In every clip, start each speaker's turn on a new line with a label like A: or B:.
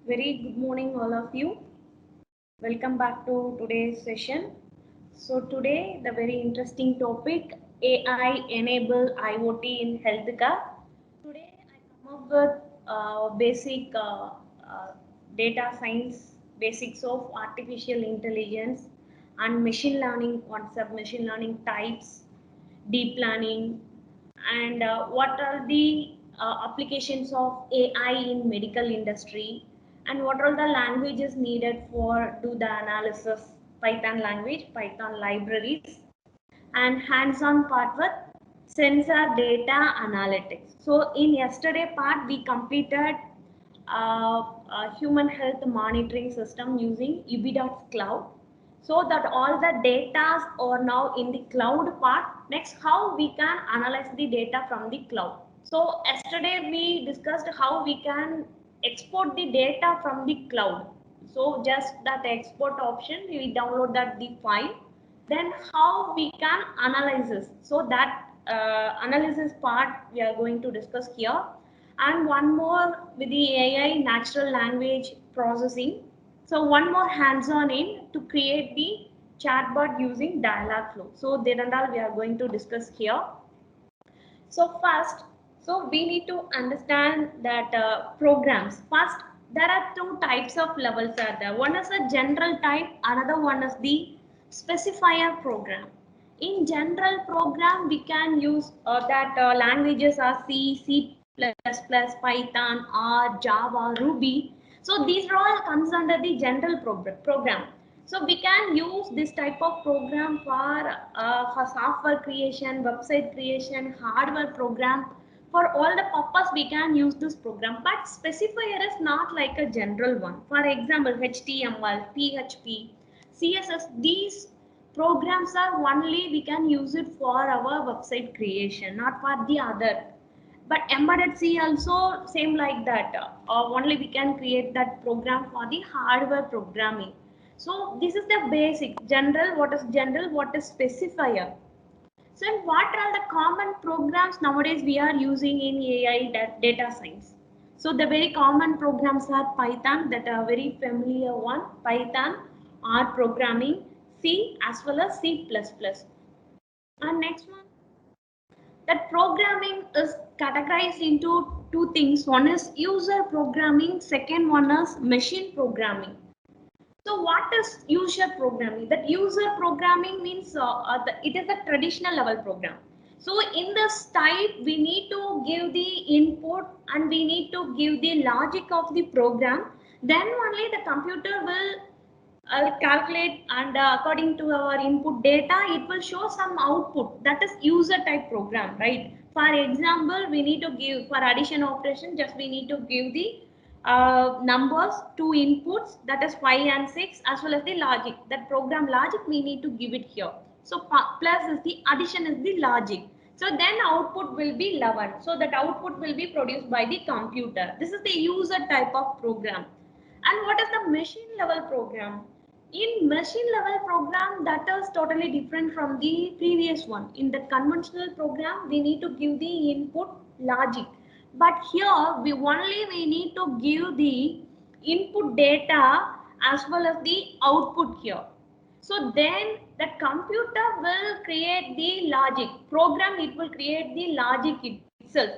A: Very good morning, all of you. Welcome back to today's session. So today, the very interesting topic, AI-enabled IoT in healthcare. Today, I come up with basic data science, basics of artificial intelligence and machine learning concept, machine learning types, deep learning, and what are the applications of AI in medical industry, and what are the languages needed for do the analysis, Python language, Python libraries, and hands-on part with sensor data analytics. So in yesterday part, we completed a human health monitoring system using Ubidots Cloud, so that all the data are now in the cloud part. Next, how we can analyze the data from the cloud. So yesterday we discussed how we can export the data from the cloud. So just that export option, we download that the file. Then how we can analyze this. So that analysis part we are going to discuss here. And one more with the AI natural language processing. So one more hands-on in to create the chatbot using Dialogflow. So that and all we are going to discuss here. So first, so we need to understand that programs. First, there are two types of levels are there. One is a general type, another one is the specifier program. In general program, we can use that languages are C, C++, Python, R, Java, Ruby. So these are all comes under the general program. So we can use this type of program for software creation, website creation, hardware program. For all the purpose, we can use this program. But specifier is not like a general one. For example, HTML, PHP, CSS, these programs are only we can use it for our website creation, not for the other. But embedded C also same like that. Only we can create that program for the hardware programming. So this is the basic general. What is general? What is specifier? So what are the common programs nowadays we are using in AI data science? So the very common programs are Python, that are very familiar one, Python, R programming, C as well as C++. And next one, that programming is categorized into two things. One is user programming, second one is machine programming. So what is user programming? That user programming means it is a traditional level program. So in this type, we need to give the input and we need to give the logic of the program. Then only the computer will calculate, and according to our input data, it will show some output. That is user type program, right? For example, we need to give for addition operation, just we need to give the numbers, two inputs, that is 5 and 6, as well as the logic. That program logic we need to give it here. So plus is the addition is the logic. So then output will be 11. So that output will be produced by the computer. This is the user type of program. And what is the machine level program? In machine level program, that is totally different from the previous one. In the conventional program, we need to give the input logic. But here, we need to give the input data as well as the output here. So then the computer will create the logic. Program, it will create the logic itself.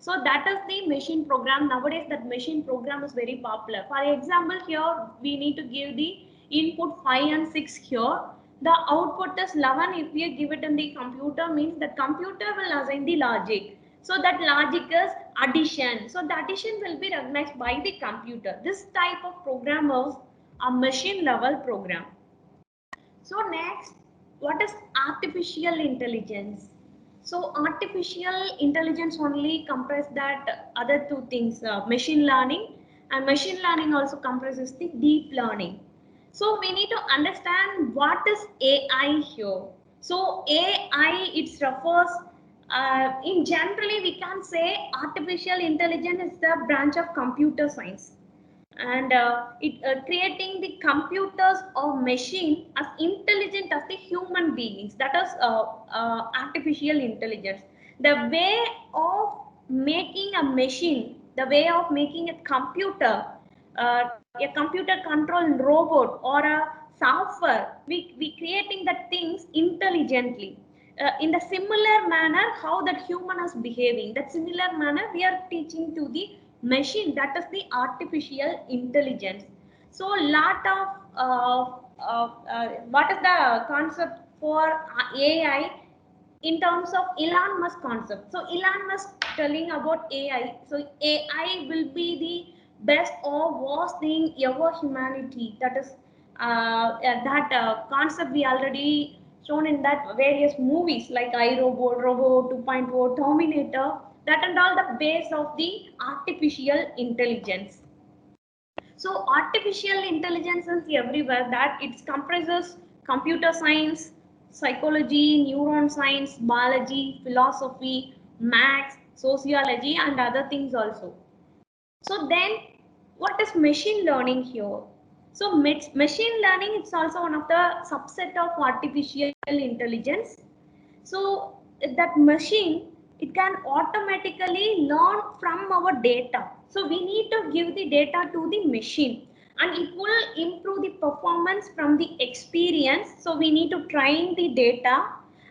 A: So that is the machine program. Nowadays, that machine program is very popular. For example, here we need to give the input 5 and 6 here. The output is 11. If we give it in the computer, means the computer will assign the logic. So that logic is addition. So the addition will be recognized by the computer. This type of program is a machine level program. So next, what is artificial intelligence? So artificial intelligence only comprises that other two things, machine learning, and machine learning also comprises the deep learning. So we need to understand what is AI here. So AI, it refers, in generally we can say artificial intelligence is the branch of computer science, and it creating the computers or machine as intelligent as the human beings. That is artificial intelligence. The way of making a machine, the way of making a computer a computer controlled robot or a software. We creating the things intelligently. In the similar manner, how that human is behaving, that similar manner we are teaching to the machine. That is the artificial intelligence. So, lot of what is the concept for AI in terms of Elon Musk concept. So Elon Musk telling about AI. So AI will be the best or worst thing ever humanity. That is that concept we already shown in that various movies like iRobot, Robo 2.0, Terminator. That and all the base of the artificial intelligence. So artificial intelligence is everywhere. That it comprises computer science, psychology, neuron science, biology, philosophy, maths, sociology, and other things also. So then, what is machine learning here? So machine learning is also one of the subset of artificial intelligence. So that machine, it can automatically learn from our data. So we need to give the data to the machine and it will improve the performance from the experience. So we need to train the data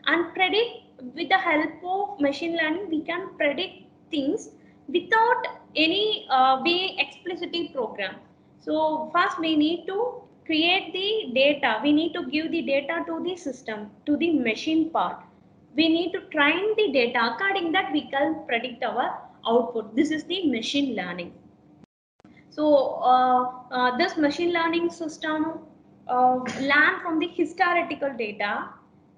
A: and predict. With the help of machine learning, we can predict things without any being explicitly programmed. So first we need to create the data. We need to give the data to the system, to the machine part. We need to train the data. According that we can predict our output. This is the machine learning. So this machine learning system learn from the historical data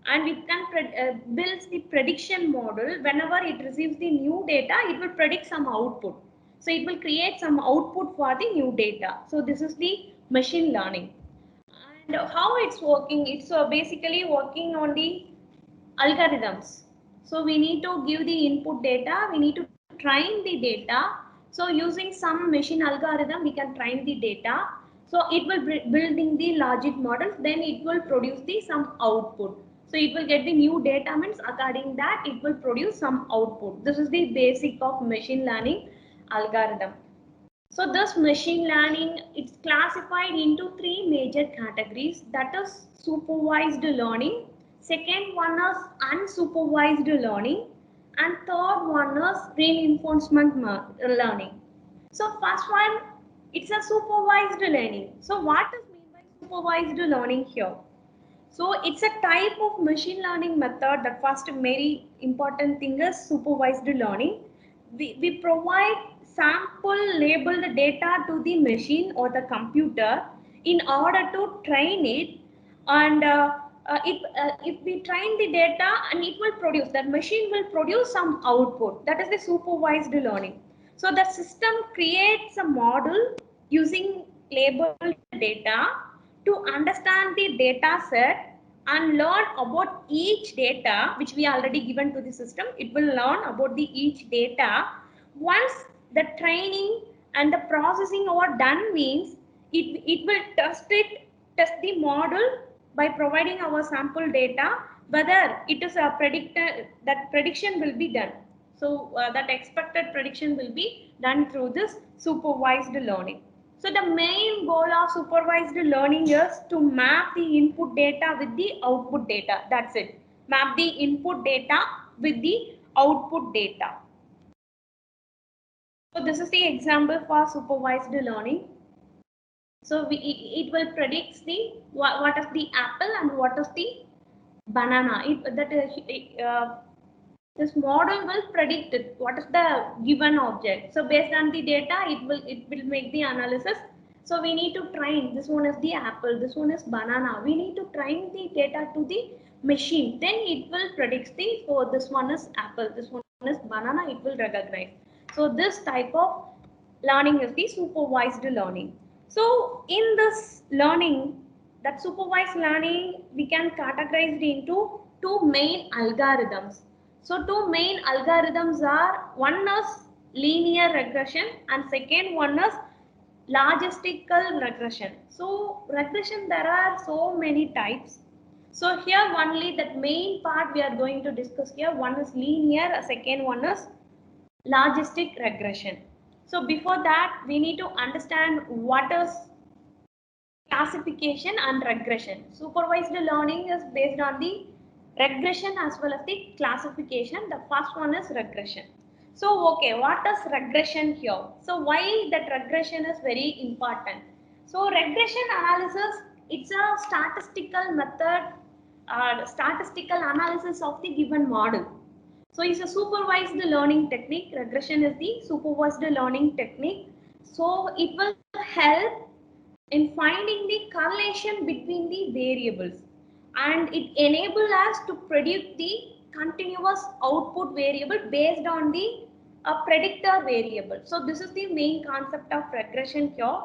A: and it can builds the prediction model. Whenever it receives the new data, it will predict some output. So it will create some output for the new data. So this is the machine learning. And how it's working, it's basically working on the algorithms. So we need to give the input data, we need to train the data. So using some machine algorithm, we can train the data. So it will building the logic models, then it will produce the some output. So it will get the new data means according that it will produce some output. This is the basic of machine learning algorithm. So this machine learning, it's classified into three major categories. That is supervised learning. Second one is unsupervised learning. And third one is reinforcement learning. So first one, it's a supervised learning. So what is mean by supervised learning here? So it's a type of machine learning method. The first very important thing is supervised learning. We provide sample labeled data to the machine or the computer in order to train it. And if we train the data and it will produce, that machine will produce some output. That is the supervised learning. So the system creates a model using labeled data to understand the data set and learn about each data which we already given to the system. It will learn about the each data. Once the training and the processing are done means it will test the model by providing our sample data whether it is a predictor, that prediction will be done. So that expected prediction will be done through this supervised learning. So the main goal of supervised learning is to map the input data with the output data. That's it. Map the input data with the output data. So this is the example for supervised learning. So it will predict the what is the apple and what is the banana. This model will predict it, what is the given object. So based on the data, it will make the analysis. So we need to train, this one is the apple, this one is banana. We need to train the data to the machine. Then it will predict the, so this one is apple, this one is banana, it will recognize. So this type of learning is the supervised learning. So in this learning, that supervised learning, we can categorize it into two main algorithms. So two main algorithms are, one is linear regression and second one is logistical regression. So regression, there are so many types. So here only that main part we are going to discuss here. One is linear, a second one is logistic regression. So before that, we need to understand what is classification and regression. Supervised learning is based on the regression as well as the classification. The first one is regression. So, okay, what is regression here? So, why that regression is very important? So, regression analysis, it's a statistical method, statistical analysis of the given model. So, it's a supervised learning technique. Regression is the supervised learning technique. So, it will help in finding the correlation between the variables, and it enables us to predict the continuous output variable based on the predictor variable. So this is the main concept of regression here.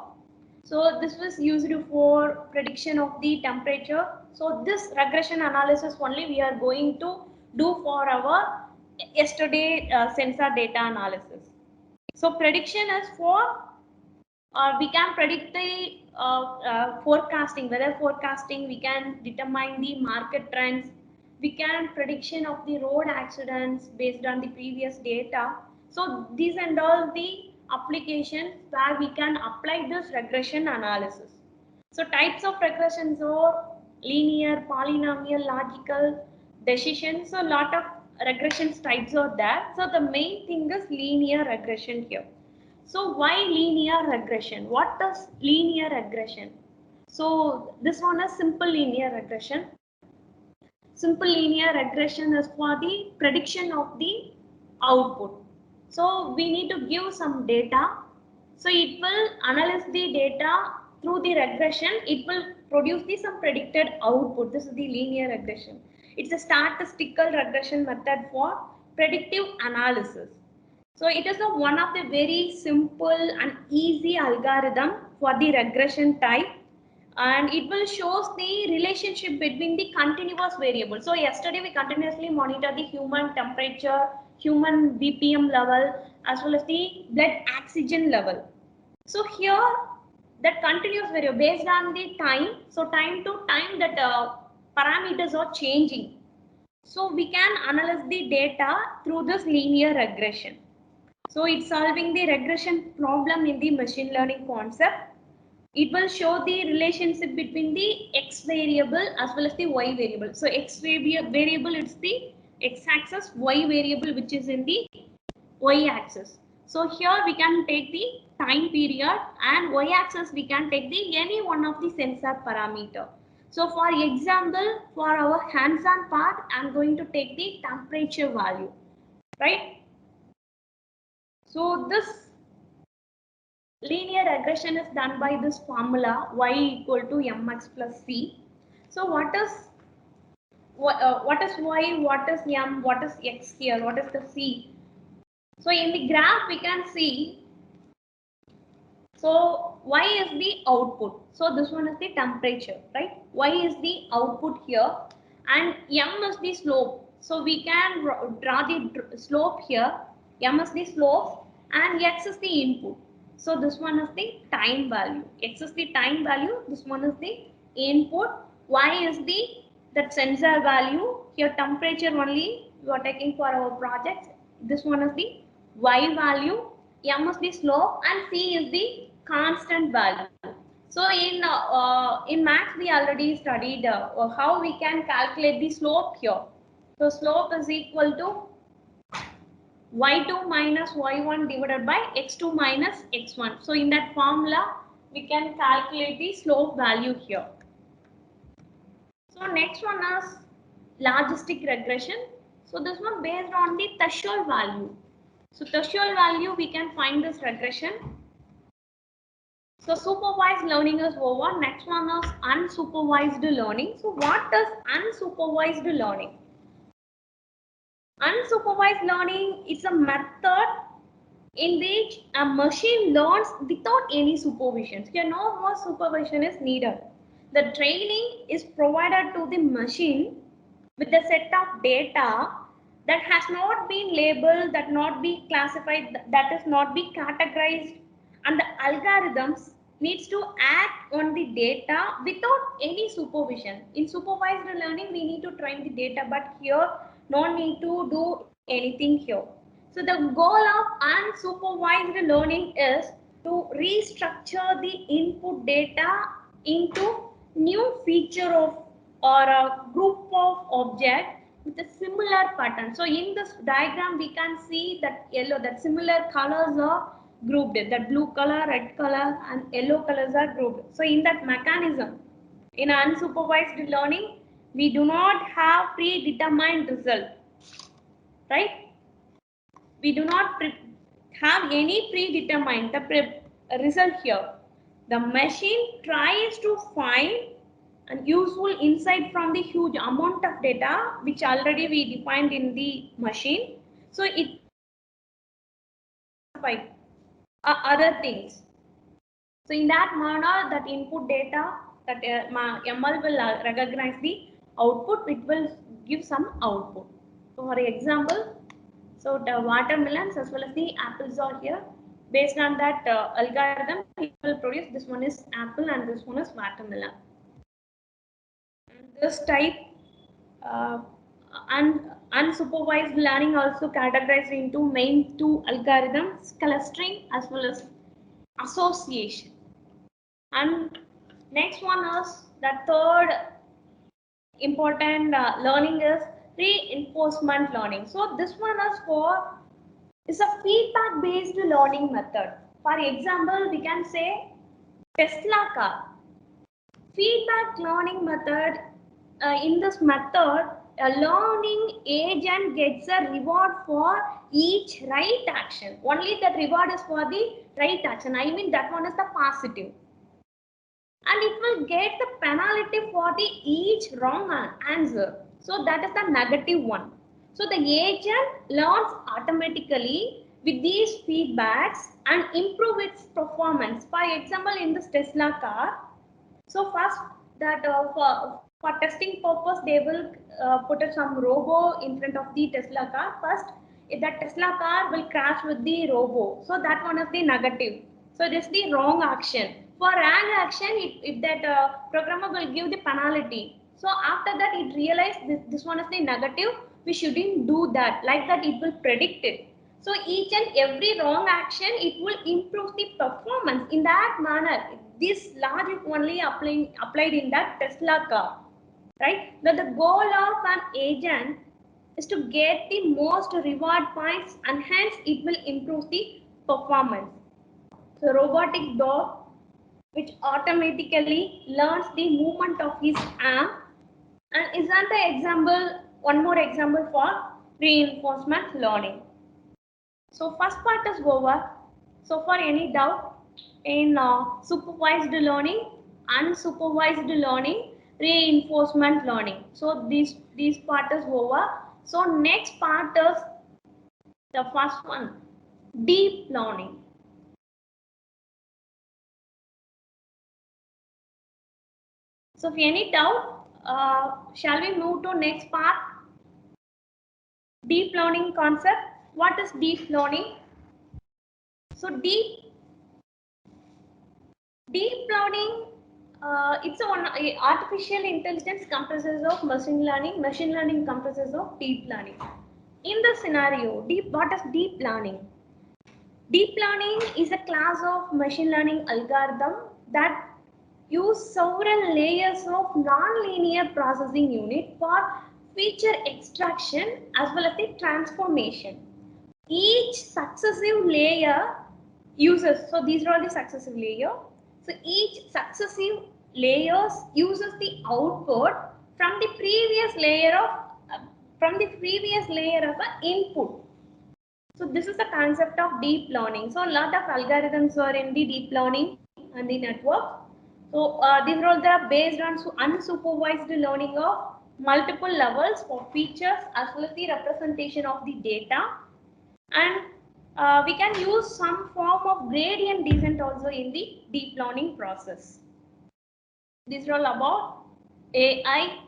A: So this was used for prediction of the temperature. So this regression analysis only we are going to do for our yesterday sensor data analysis. So prediction is for we can predict the forecasting, weather forecasting, we can determine the market trends, we can prediction of the road accidents based on the previous data. So these and all the applications where we can apply this regression analysis. So types of regressions are linear, polynomial, logical, decision. So a lot of regression types are there. So the main thing is linear regression here. So why linear regression? What is linear regression? So this one is simple linear regression. Simple linear regression is for the prediction of the output. So we need to give some data. So it will analyze the data through the regression. It will produce the some predicted output. This is the linear regression. It's a statistical regression method for predictive analysis. So it is one of the very simple and easy algorithm for the regression type, and it will shows the relationship between the continuous variables. So yesterday we continuously monitor the human temperature, human BPM level as well as the blood oxygen level. So here that continuous variable based on the time, so time to time that parameters are changing. So we can analyze the data through this linear regression. So it's solving the regression problem in the machine learning concept. It will show the relationship between the x variable as well as the y variable. So x variable is the x-axis, y variable which is in the y-axis. So here we can take the time period, and y-axis we can take the any one of the sensor parameter. So for example, for our hands-on part, I'm going to take the temperature value, right? So this linear regression is done by this formula y equal to mx plus c. So what is y, what is m, what is x here, what is the c? So in the graph we can see, so y is the output. So this one is the temperature, right? Y is the output here, and m is the slope. So we can draw the slope here. M is the slope and x is the input. So this one is the time value. X is the time value. This one is the input. Y is the that sensor value. Here temperature only we are taking for our project. This one is the y value. M is the slope and c is the constant value. So in maths we already studied how we can calculate the slope here. So slope is equal to y2 minus y1 divided by x2 minus x1. So in that formula we can calculate the slope value here. So next one is logistic regression. So this one based on the threshold value. So threshold value we can find this regression. So supervised learning is over. Next one is unsupervised learning. So what is unsupervised learning? Unsupervised learning is a method in which a machine learns without any supervision. Here no more supervision is needed. The training is provided to the machine with a set of data that has not been labeled, that not be classified, that is not be categorized, and the algorithms needs to act on the data without any supervision. In supervised learning we need to train the data, but here no need to do anything here. So the goal of unsupervised learning is to restructure the input data into new feature of or a group of objects with a similar pattern. So in this diagram we can see that yellow, that similar colors are grouped, that blue color, red color and yellow colors are grouped. So in that mechanism, in unsupervised learning, we do not have predetermined result, right? We do not have any predetermined result here. The machine tries to find an useful insight from the huge amount of data which already we defined in the machine. So it by other things. So in that manner, that input data that ML will recognize the output, it will give some output. So for example, so the watermelons as well as the apples are here. Based on that algorithm, it will produce this one is apple and this one is watermelon. And this type uh, unsupervised learning also categorized into main two algorithms, clustering as well as association. And next one is the third important learning is reinforcement learning. So this one is a feedback based learning method. For example, we can say Tesla car. Feedback learning method. In this method, a learning agent gets a reward for each right action. Only the reward is for the right action. I mean that one is the positive. And it will get the penalty for the each wrong answer. So that is the negative one. So the agent learns automatically with these feedbacks and improve its performance. For example, in this Tesla car, so first that for testing purpose, they will put some robo in front of the Tesla car. First, if that Tesla car will crash with the robo. So that one is the negative. So this is the wrong action. For wrong action, if that programmer will give the penalty. So after that, it realized this one is the negative. We shouldn't do that. Like that, it will predict it. So each and every wrong action, it will improve the performance. In that manner, this logic only applied in that Tesla car, right? Now the goal of an agent is to get the most reward points and hence it will improve the performance. So robotic dog, which automatically learns the movement of his arm, and is that the example, one more example for reinforcement learning. So first part is over. So for any doubt in supervised learning, unsupervised learning, reinforcement learning. So these part is over. So next part is the first one, deep learning. So if any doubt, shall we move to next part? Deep learning concept. What is deep learning? So deep learning, it's one artificial intelligence comprises of machine learning. Machine learning comprises of deep learning. In the scenario, what is deep learning? Deep learning is a class of machine learning algorithm that use several layers of non-linear processing unit for feature extraction as well as the transformation. Each successive layer uses, so these are all the successive layer. So each successive layers uses the output from the previous layer of an input. So this is the concept of deep learning. So a lot of algorithms are in the deep learning and the network. So these are all the based on unsupervised learning of multiple levels for features as well as the representation of the data. And we can use some form of gradient descent also in the deep learning process. These are all about AI.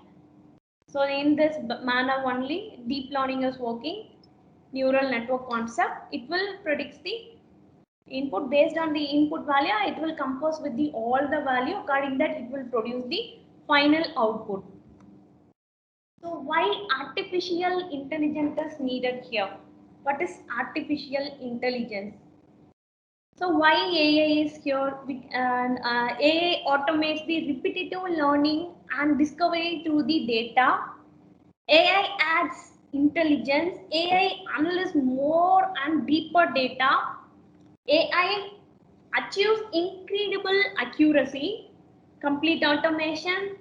A: So in this manner only deep learning is working. Neural network concept, it will predict the input. Based on the input value, it will compose with the all the value. According that, it will produce the final output. So why artificial intelligence is needed here? what is artificial intelligence. So why AI is here? And AI automates the repetitive learning and discovery through the data. AI adds intelligence. AI analyzes more and deeper data. AI achieves incredible accuracy, complete automation,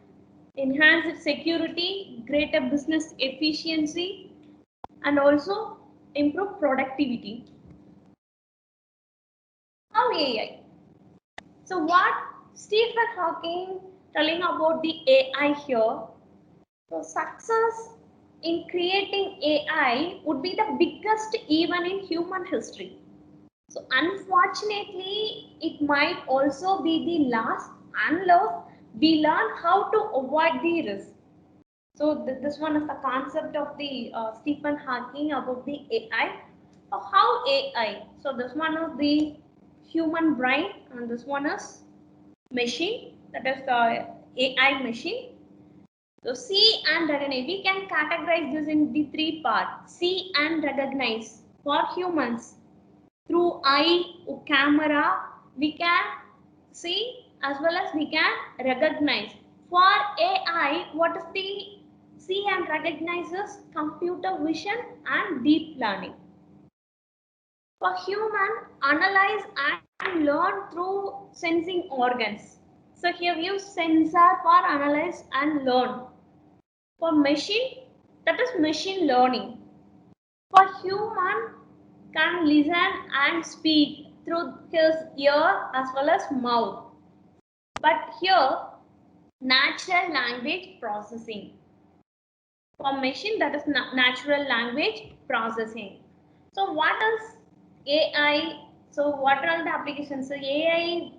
A: enhanced security, greater business efficiency, and also improve productivity. How AI? So what Stephen Hawking telling about the AI here? So success in creating AI would be the biggest event in human history. So unfortunately, it might also be the last unless we learn how to avoid the risk. So this one is the concept of the Stephen Hawking about the AI. So how AI? So this one is the human brain, and this one is machine. That is the AI machine. So see and recognize. We can categorize this in the three parts. See and recognize for humans. Through eye, camera, we can see as well as we can recognize. For AI, what is the see and recognizes computer vision and deep learning. For human, analyze and learn through sensing organs. So here we use sensor for analyze and learn. For machine, that is machine learning. For human, can listen and speak through his ear as well as mouth. But here, natural language processing. For machine, that is natural language processing. So what is AI? So what are the applications? So AI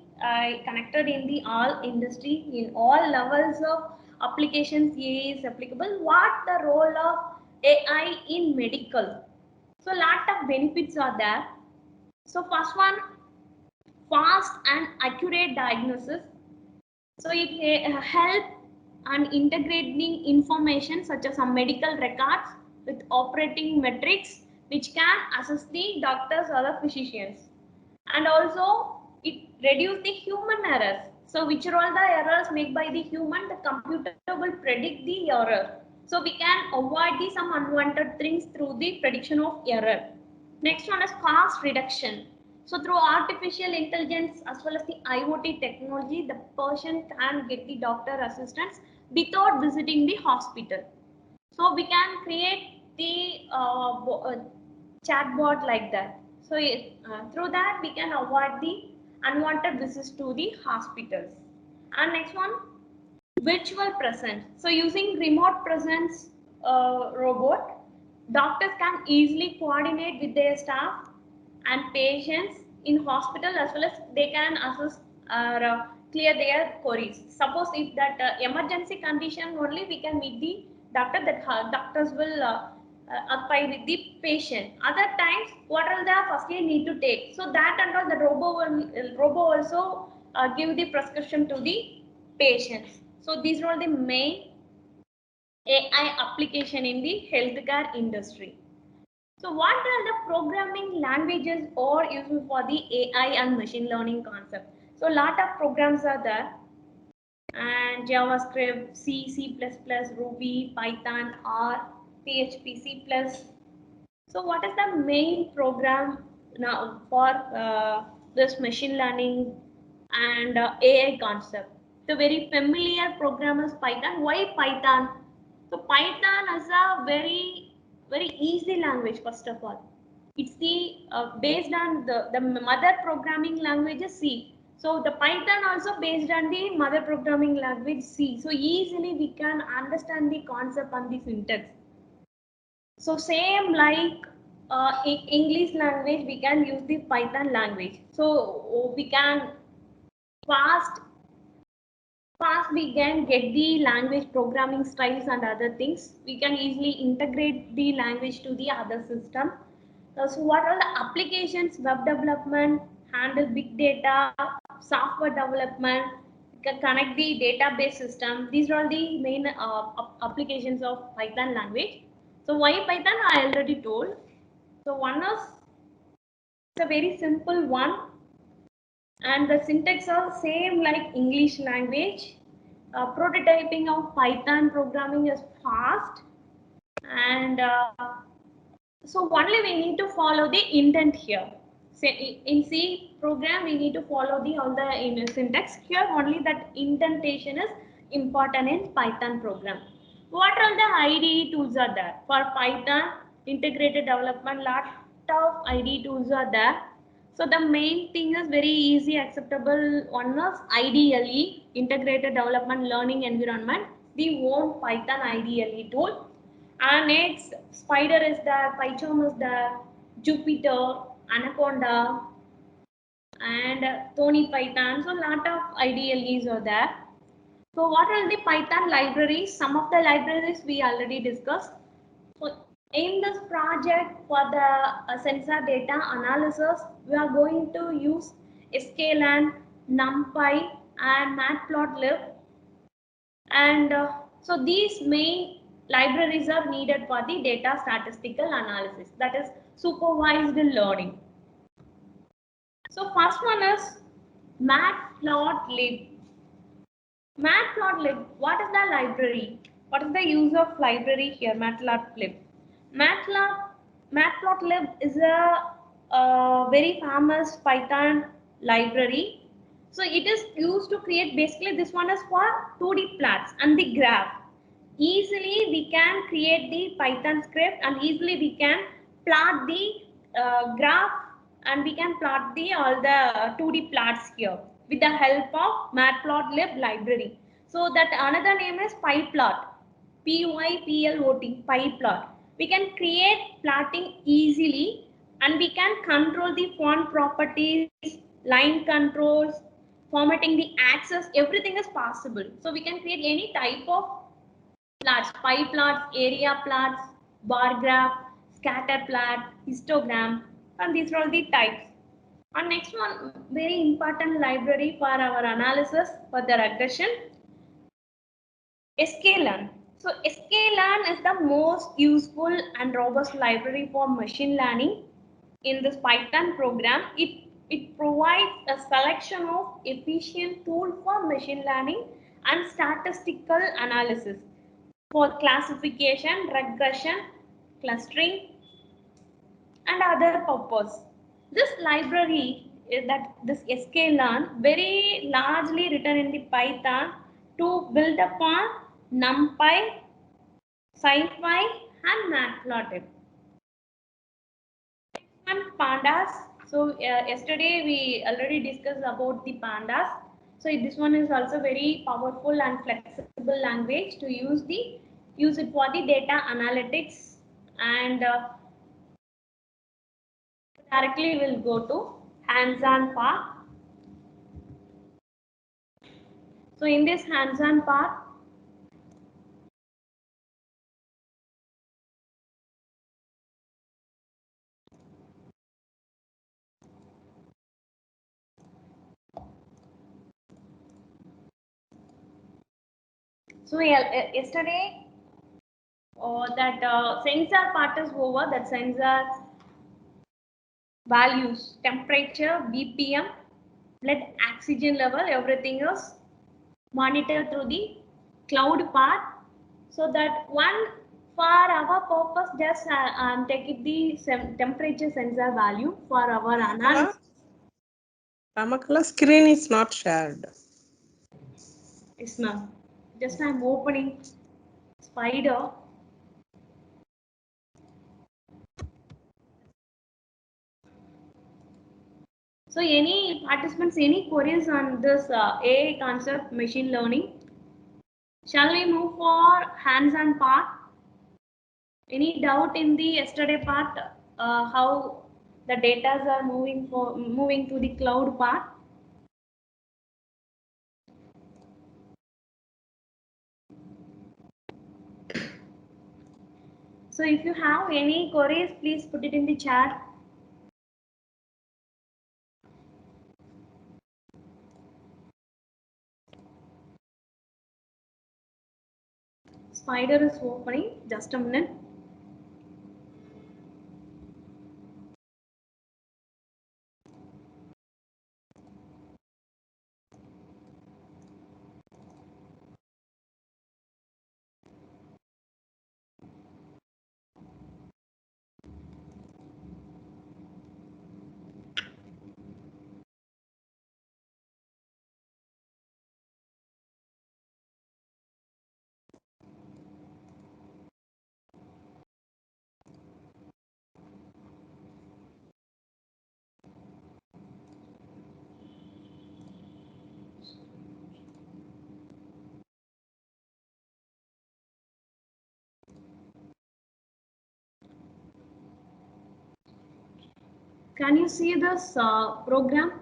A: connected in the all industry, in all levels of applications AI is applicable. What the role of AI in medical? So lot of benefits are there. So first one, fast and accurate diagnosis. So it help and integrating information such as some medical records with operating metrics which can assist the doctors or the physicians. And also it reduce the human errors. So which are all the errors made by the human, the computer will predict the error. So we can avoid the some unwanted things through the prediction of error. Next one is cost reduction. So through artificial intelligence as well as the IoT technology, the person can get the doctor assistance without visiting the hospital. So we can create the chatbot like that. So through that we can avoid the unwanted visits to the hospitals. And next one, virtual presence. So using remote presence robot, doctors can easily coordinate with their staff and patients in hospital as well as they can assist or clear their queries. Suppose if that emergency condition only we can meet the doctor, that doctors will occupy with the patient. Other times, what are the first aid need to take? So that and all the robo also give the prescription to the patients. So these are all the main AI application in the healthcare industry. So what are the programming languages or used for the AI and machine learning concept? So a lot of programs are there, and JavaScript, C, C++, Ruby, Python, R, PHP, C++. So what is the main program now for this machine learning and AI concept? The very familiar program is Python. Why Python? So Python is a very easy language. First of all, it's the based on the mother programming language is C. So the Python also based on the mother programming language C. So easily we can understand the concept and the syntax. So same like in English language, we can use the Python language. So we can fast, fast we can get the language programming styles and other things. We can easily integrate the language to the other system. So what are the applications? Web development, handle big data, software development, can connect the database system. These are all the main applications of Python language. So why Python? I already told. So one is it's a very simple one, and the syntax are same like English language. Prototyping of Python programming is fast, and so only we need to follow the intent here. So in C program, we need to follow the all the in syntax. Here only that indentation is important in Python program. What are the IDE tools are there for Python integrated development? Lot of IDE tools are there. So the main thing is very easy acceptable one is IDLE integrated development learning environment. The own Python IDLE tool. And next, Spider is there, PyCharm is there, Jupyter, Anaconda, and Tony Python. So, lot of IDLEs are there. So, what are the Python libraries? Some of the libraries we already discussed. So, in this project for the sensor data analysis, we are going to use sklearn, NumPy, and Matplotlib. And so these main libraries are needed for the data statistical analysis, that is supervised learning. So first one is Matplotlib. Matplotlib, what is the library? What is the use of library here? Matplotlib. Matplotlib is a very famous Python library. So it is used to create, basically this one is for 2D plots and the graph. Easily we can create the Python script and easily we can plot the graph, and we can plot the all the 2D plots here with the help of Matplotlib library. So that another name is PyPlot, PYPLOT, PyPlot. We can create plotting easily, and we can control the font properties, line controls, formatting the axis, everything is possible. So we can create any type of plots, pie plots, area plots, bar graph, scatter plot, histogram, and these are all the types. And next one, very important library for our analysis for the regression, sklearn. So sklearn is the most useful and robust library for machine learning in this Python program. It provides a selection of efficient tool for machine learning and statistical analysis for classification, regression, clustering, and other purpose. This library is that this sklearn very largely written in the Python to build upon NumPy, SciPy, and Matplotlib. And pandas. So yesterday we already discussed about the pandas. So this one is also very powerful and flexible language to use it for the data analytics, and directly we'll go to hands-on part. So in this hands-on part, so yesterday that sensor part is over. That sensor values, temperature, BPM, blood oxygen level, everything is monitored through the cloud part. So that one for our purpose, just take the temperature sensor value for our analysis.
B: Ramakala, screen is not shared.
A: Yes, ma'am. Just I'm opening Spider. So any participants, any queries on this AI concept, machine learning? Shall we move for hands-on part? Any doubt in the yesterday part, how the data are moving to the cloud part? So if you have any queries, please put it in the chat. Spider is opening, just a minute. Can you see this program?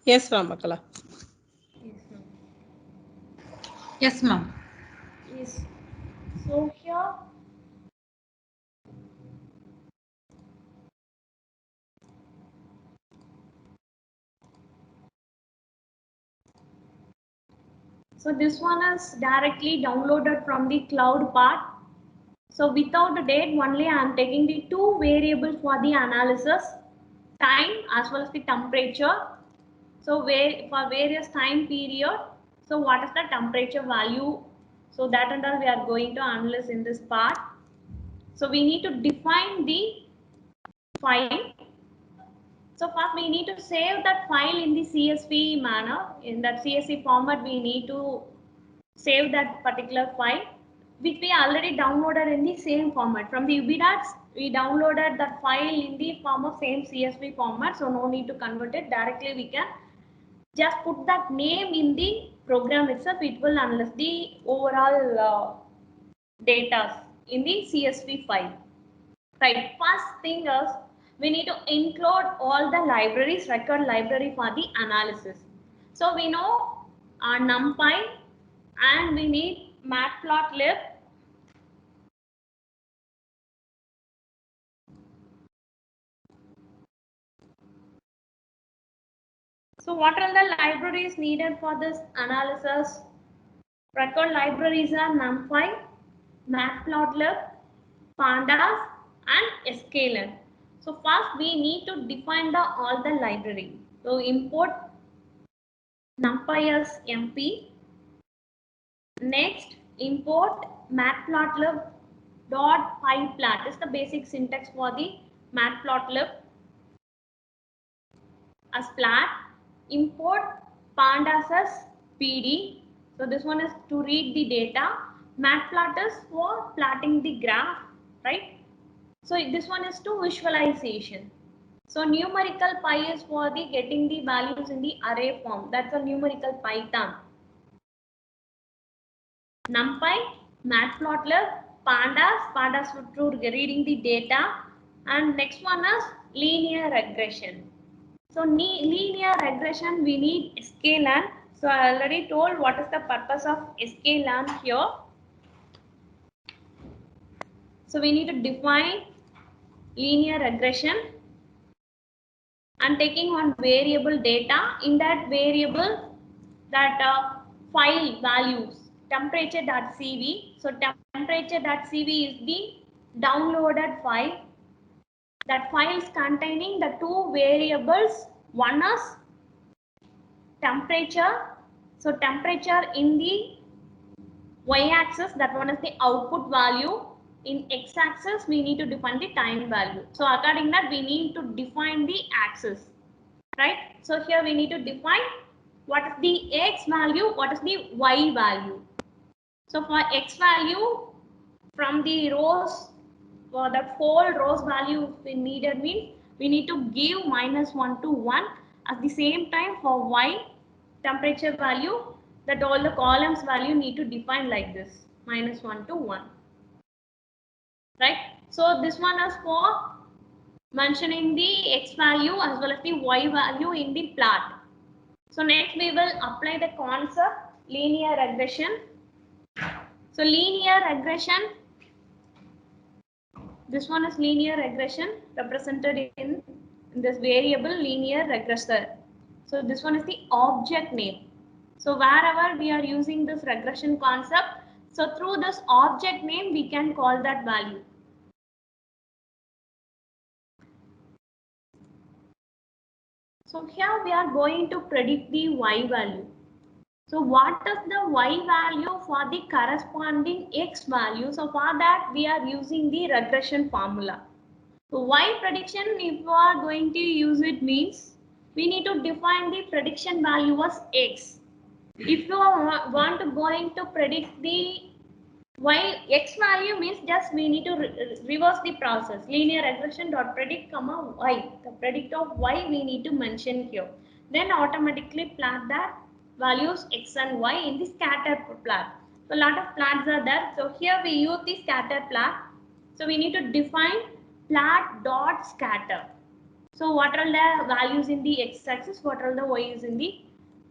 B: Yes, Ramakala.
A: Yes, ma'am.
C: Yes, ma'am.
A: Yes. So here, so this one is directly downloaded from the cloud part. So without the date, only I am taking the two variables for the analysis, time as well as the temperature. So where for various time period, so what is the temperature value? So that and all we are going to analyze in this part. So we need to define the file. So first we need to save that file in the CSV manner. In that CSV format, we need to save that particular file, which we already downloaded in the same format. From the UBDATS, we downloaded that file in the form of same CSV format. So no need to convert it. Directly we can just put that name in the program itself. It will analyze the overall data in the CSV file. Right, first thing is we need to include all the libraries, record library for the analysis. So we know NumPy and we need Matplotlib. So what are the libraries needed for this analysis? Record libraries are NumPy, Matplotlib, Pandas and sklearn. So first we need to define all the library. So import NumPy as MP. Next, import matplotlib.pyplat. This is the basic syntax for the matplotlib as plat. Import pandas as pd. So this one is to read the data. Matplat is for plotting the graph, right? So this one is to visualization. So numerical pi is for the getting the values in the array form. That's a numerical Python. NumPy, Matplotlib, pandas to reading the data, and next one is linear regression. So linear regression we need sklearn. So I already told what is the purpose of sklearn here. So we need to define linear regression and taking one variable data. In that variable, that file values temperature.cv. So temperature.cv is the downloaded file. That file is containing the two variables. One is temperature. So temperature in the y-axis, that one is the output value. In x-axis, we need to define the time value. So according that, we need to define the axis, right? So here we need to define what is the x value, what is the y value. So for x value, from the rows, for the 4 rows value we needed means we need to give -1 to 1. At the same time for y temperature value, that all the columns value need to define like this, -1 to 1. Right? So this one is for mentioning the x value as well as the y value in the plot. So next we will apply the concept linear regression. So linear regression, this one is linear regression represented in this variable linear regressor. So this one is the object name. So wherever we are using this regression concept, so through this object name we can call that value. So here we are going to predict the y value. So what is the y value for the corresponding x value? So for that we are using the regression formula. So y prediction, if you are going to use it, means we need to define the prediction value as x. If you want to going to predict the y x value, means just we need to reverse the process. Linear regression dot predict comma y. The predict of y we need to mention here. Then automatically plot that values x and y in the scatter plot. So a lot of plots are there. So here we use the scatter plot. So we need to define plot dot scatter. So what are the values in the x-axis? What are the values in the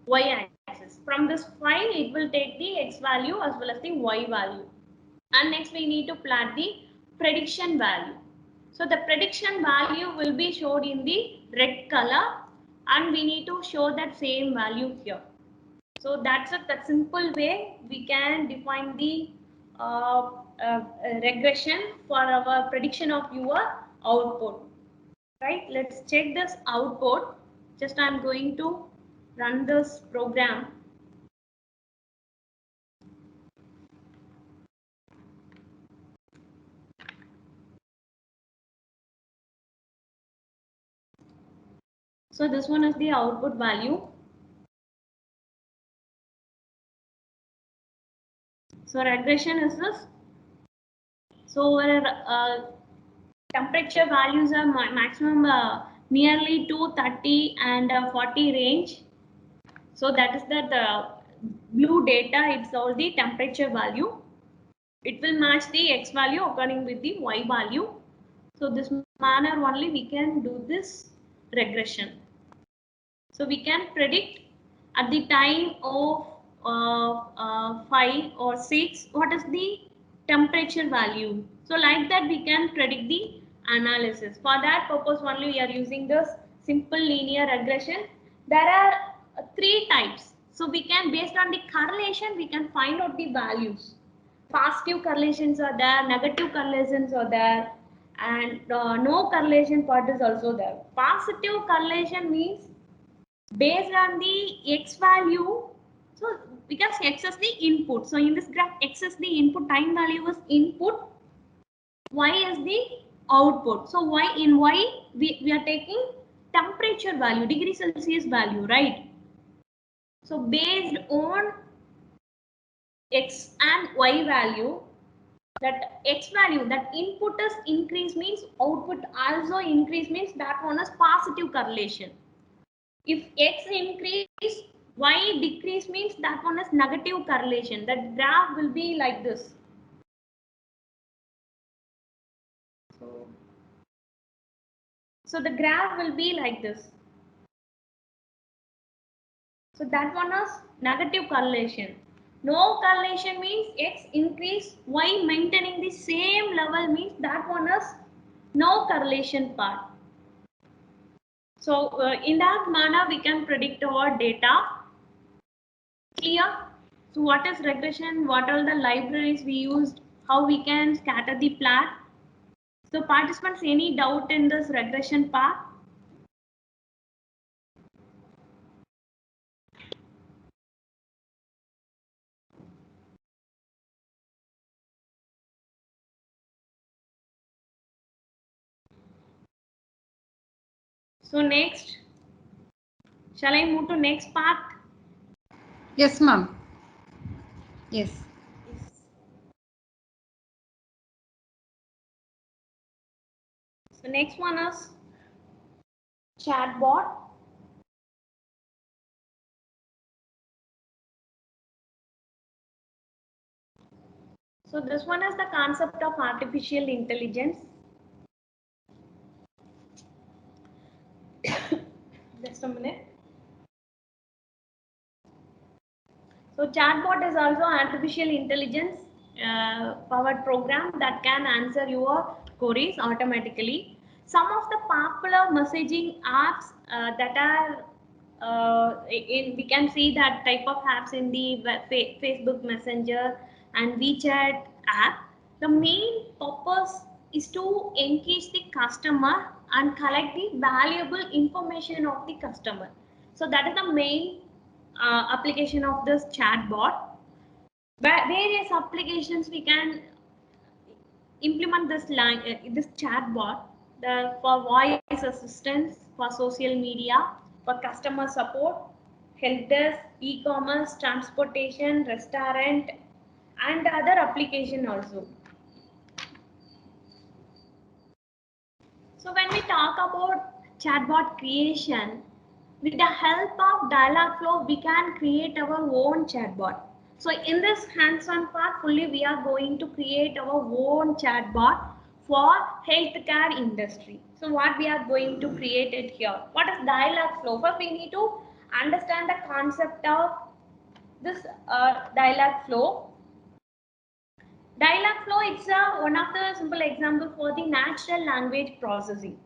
A: y-axis? From this file, it will take the x value as well as the y value. And next we need to plot the prediction value. So the prediction value will be showed in the red color, and we need to show that same value here. So that's that simple way we can define the regression for our prediction of your output. Right, let's check this output. Just I'm going to run this program. So this one is the output value. So regression is this. So our temperature values are maximum nearly 230 and 40 range. So that is the blue data. It's all the temperature value. It will match the x value according with the y value. So this manner only we can do this regression. So we can predict at the time of 5 or 6 what is the temperature value. So like that we can predict the analysis. For that purpose only we are using this simple linear regression. There are 3 types. So we can, based on the correlation, we can find out the values. Positive correlations are there, negative correlations are there, and no correlation part is also there. Positive correlation means based on the x value. So because x is the input, so in this graph x is the input, time value is input, y is the output. So y in y we are taking temperature value, degree Celsius value, right? So based on x and y value, that x value, that input is increase means output also increase, means that one is positive correlation. If x increase, y decrease means that one is negative correlation. That graph will be like this. So the graph will be like this. So that one is negative correlation. No correlation means x increase, y maintaining the same level means that one is no correlation part. So in that manner we can predict our data. Clear? So what is regression? What are the libraries we used? How we can scatter the plot? So participants, any doubt in this regression part? So next, shall I move to next part?
C: Yes, ma'am. Yes.
A: So next one is chatbot. So this one is the concept of artificial intelligence. Just a minute. So chatbot is also artificial intelligence powered program that can answer your queries automatically. Some of the popular messaging apps that are we can see that type of apps in the Facebook Messenger and WeChat app. The main purpose is to engage the customer and collect the valuable information of the customer. So that is the main application of this chatbot. Various applications we can implement this chatbot for voice assistance, for social media, for customer support, help desk, e-commerce, transportation, restaurant, and other application also. So when we talk about chatbot creation, with the help of Dialogflow, we can create our own chatbot. So in this hands-on part, fully we are going to create our own chatbot for healthcare industry. So what we are going to create it here? What is dialogue flow? First, we need to understand the concept of this dialogue flow. Dialogue flow is one of the simple example for the natural language processing.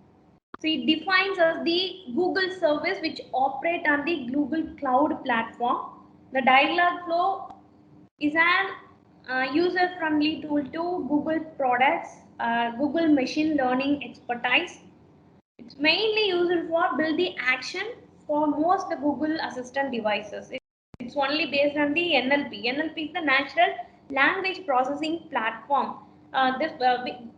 A: So it defines as the Google service which operate on the Google Cloud platform. The dialogue flow is an user-friendly tool to Google products, Google machine learning expertise. It's mainly used for build the action for most the Google Assistant devices. It's only based on the NLP. NLP is the natural language processing platform.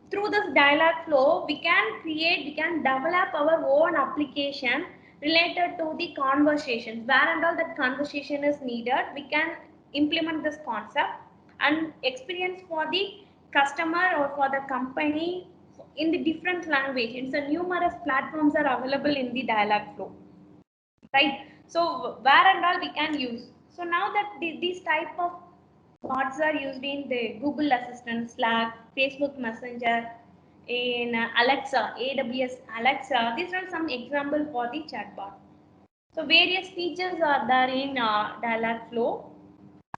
A: Through this dialogue flow, we can develop our own application related to the conversations. Where and all that conversation is needed, we can implement this concept and experience for the customer or for the company in the different language. It's a numerous platforms are available in the dialogue flow, right? So where and all we can use. So now that these type of bots are used in the Google Assistant, Slack, Facebook Messenger, in Alexa, AWS Alexa, these are some example for the chatbot. So various features are there in dialogue flow.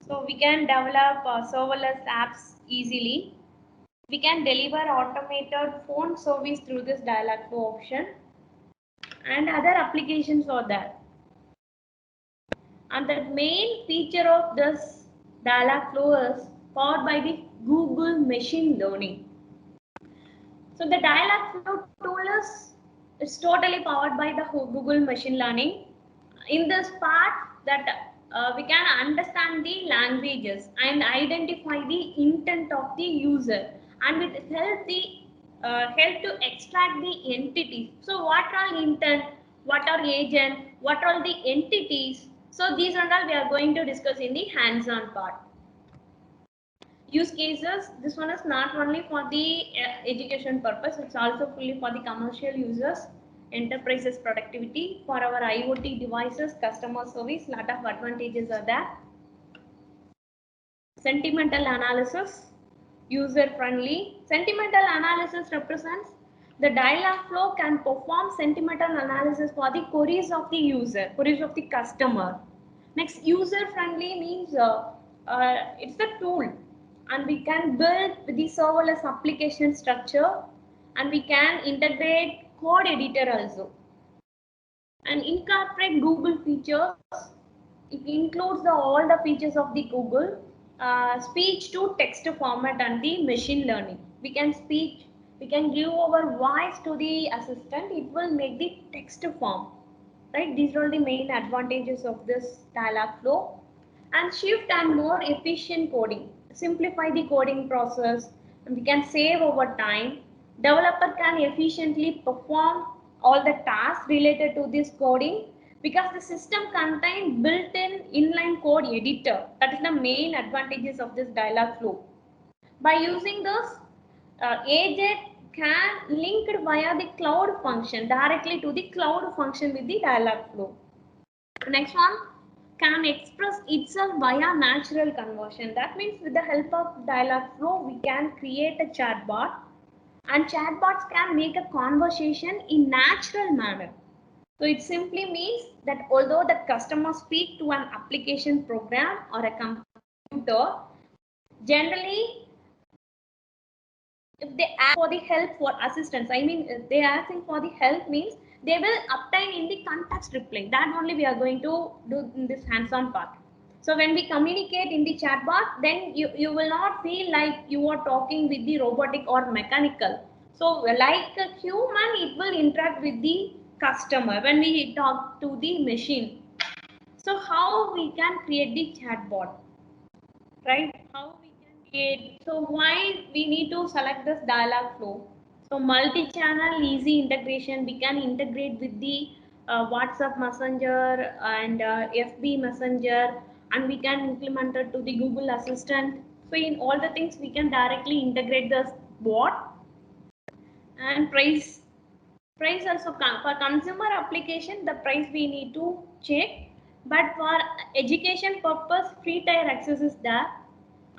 A: So we can develop serverless apps easily. We can deliver automated phone service through this dialogue flow option, and other applications are there. And the main feature of this dialogue flow is powered by the Google machine learning. So the dialogue flow tool is totally powered by the Google machine learning. In this part, that we can understand the languages and identify the intent of the user, and it help to extract the entities. So what are intent, what are agent, what are the entities? So these are all we are going to discuss in the hands-on part. Use cases, this one is not only for the education purpose, it's also fully for the commercial users, enterprises productivity, for our IoT devices, customer service, lot of advantages are there. Sentimental analysis, user friendly. Sentimental analysis represents the dialogue flow can perform sentimental analysis for the queries of the user, queries of the customer. Next, user friendly means it's the tool, and we can build the serverless application structure, and we can integrate code editor also, and incorporate Google features. It includes all the features of the Google, speech to text format and the machine learning. We can give our voice to the assistant. It will make the text form, right? These are the main advantages of this dialogue flow. And shift and more efficient coding. Simplify the coding process, and we can save over time. Developer can efficiently perform all the tasks related to this coding because the system contains built-in inline code editor. That is the main advantages of this dialogue flow. By using this, agent can link it via the cloud function directly to the cloud function with the dialogue flow. Next one, can express itself via natural conversion. That means with the help of dialogue flow, we can create a chatbot, and chatbots can make a conversation in natural manner. So it simply means that although the customer speak to an application program or a computer, generally if they ask for the help for assistance, I mean, if they are asking for the help means they will obtain in the context reply. That only we are going to do in this hands-on part. So when we communicate in the chatbot, then you will not feel like you are talking with the robotic or mechanical. So like a human, it will interact with the customer when we talk to the machine. So how we can create the chatbot, right? How we can create? So why we need to select this dialogue flow? So multi-channel easy integration. We can integrate with the WhatsApp Messenger and FB Messenger, and we can implement it to the Google Assistant. So in all the things, we can directly integrate the bot. And price. Price also for consumer application, the price we need to check. But for education purpose, free tier access is there.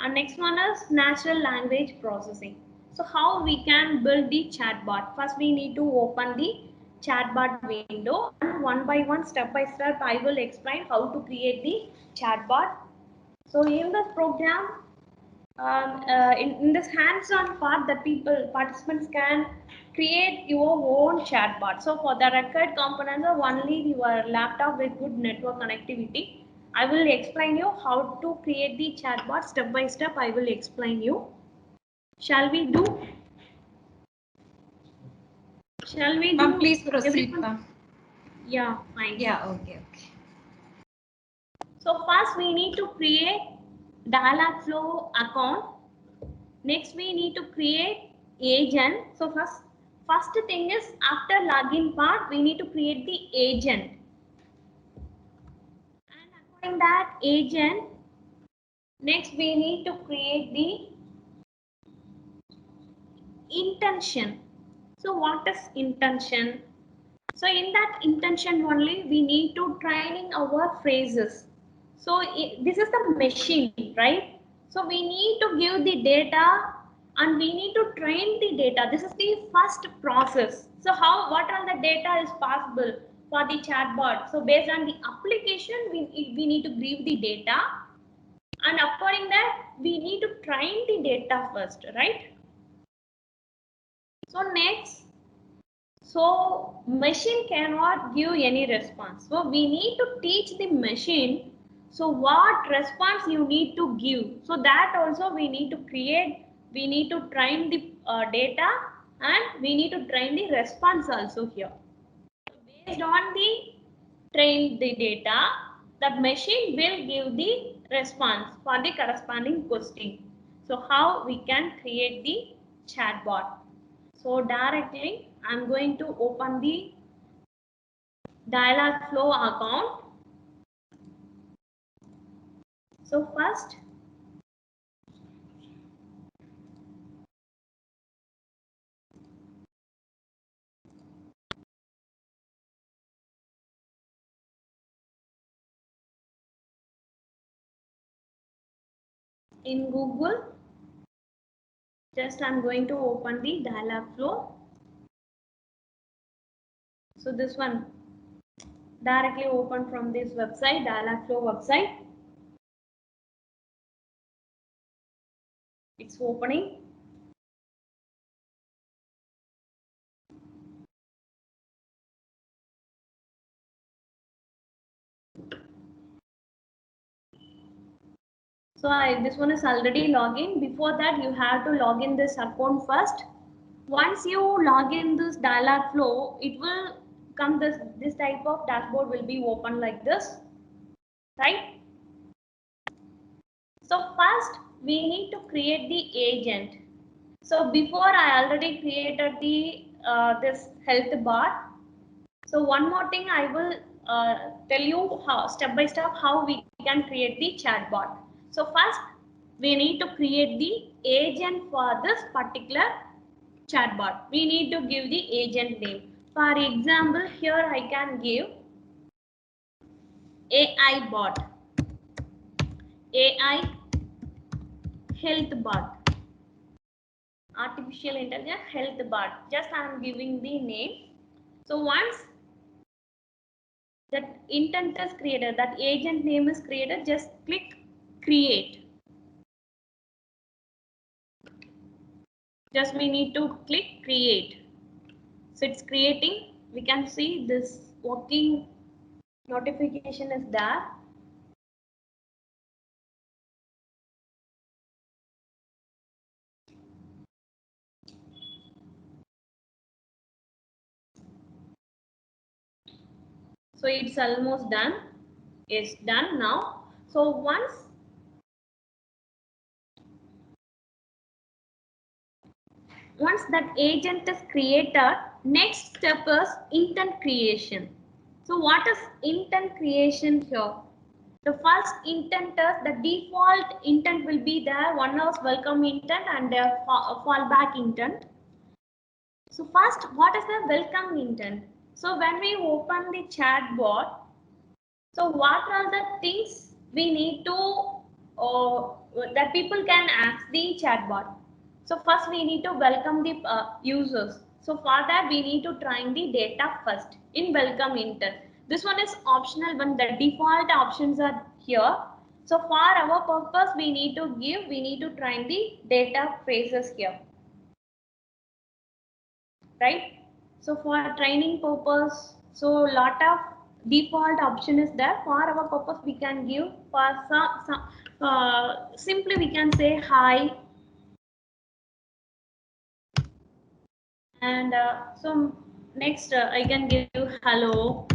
A: And next one is natural language processing. So how we can build the chatbot? First, we need to open the chatbot window, and one by one, step by step, I will explain how to create the chatbot. So in this program, in this hands-on part, that participants can create your own chatbot. So for the required components of only your laptop with good network connectivity, I will explain you how to create the chatbot step by step. I will explain you. Shall we do? Shall we do?
C: Ma'am, please proceed,
A: Everyone?
C: ma'am.
A: Yeah, fine.
C: Yeah, okay.
A: So first we need to create Dialogflow account. Next we need to create agent. So first thing is, after login part, we need to create the agent. And according that agent, next we need to create the intention. So what is intention? So in that intention only, we need to training our phrases. So this is the machine, right? So we need to give the data and we need to train the data. This is the first process. So what all the data is possible for the chatbot? So based on the application, we need to give the data, and according that, we need to train the data first, right? So next, so machine cannot give any response. So we need to teach the machine. So what response you need to give. So that also we need to create. We need to train the data, and we need to train the response also here. Based on the train the data, the machine will give the response for the corresponding question. So how we can create the chatbot? So directly I'm going to open the Dialogflow account. So first, in Google, just I'm going to open the Dialogflow. So this one directly open from this website, Dialogflow website. It's opening. So this one is already login. Before that, you have to log in this account first. Once you log in this Dialogflow, it will come this type of dashboard will be open like this, right? So first we need to create the agent. So before I already created the this health bot. So one more thing I will tell you how step by step how we can create the chatbot. So first we need to create the agent for this particular chatbot. We need to give the agent name. For example, here I can give AI bot, AI health bot, artificial intelligence health bot. Just I am giving the name. So once that intent is created, that agent name is created, just click create. Just we need to click create. So it's creating. We can see this working notification is there. So it's almost done. It's done now. So once that agent is created, next step is intent creation. So what is intent creation here? The first intent is the default intent will be there. One is welcome intent and a fallback intent. So first, what is the welcome intent? So when we open the chatbot, so what are the things we need to that people can ask the chatbot? So first we need to welcome the users. So for that we need to train the data first in welcome intent. This one is optional when the default options are here. So for our purpose we need to train the data phrases here. Right? So for training purpose, so lot of default option is there. For our purpose we can give for simply we can say hi, and so next I can give hello.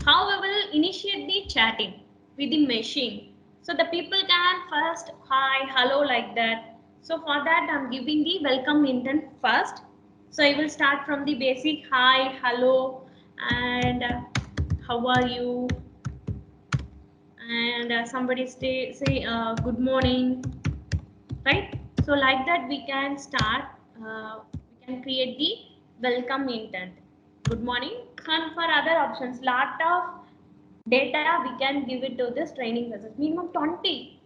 A: How we will initiate the chatting with the machine. So the people can first hi, hello like that. So for that I'm giving the welcome intent first. So I will start from the basic hi, hello, and how are you, and somebody say good morning, right? So like that we can start, we can create the welcome intent. Good morning. And for other options, lot of data we can give it to this training phrases. Minimum 20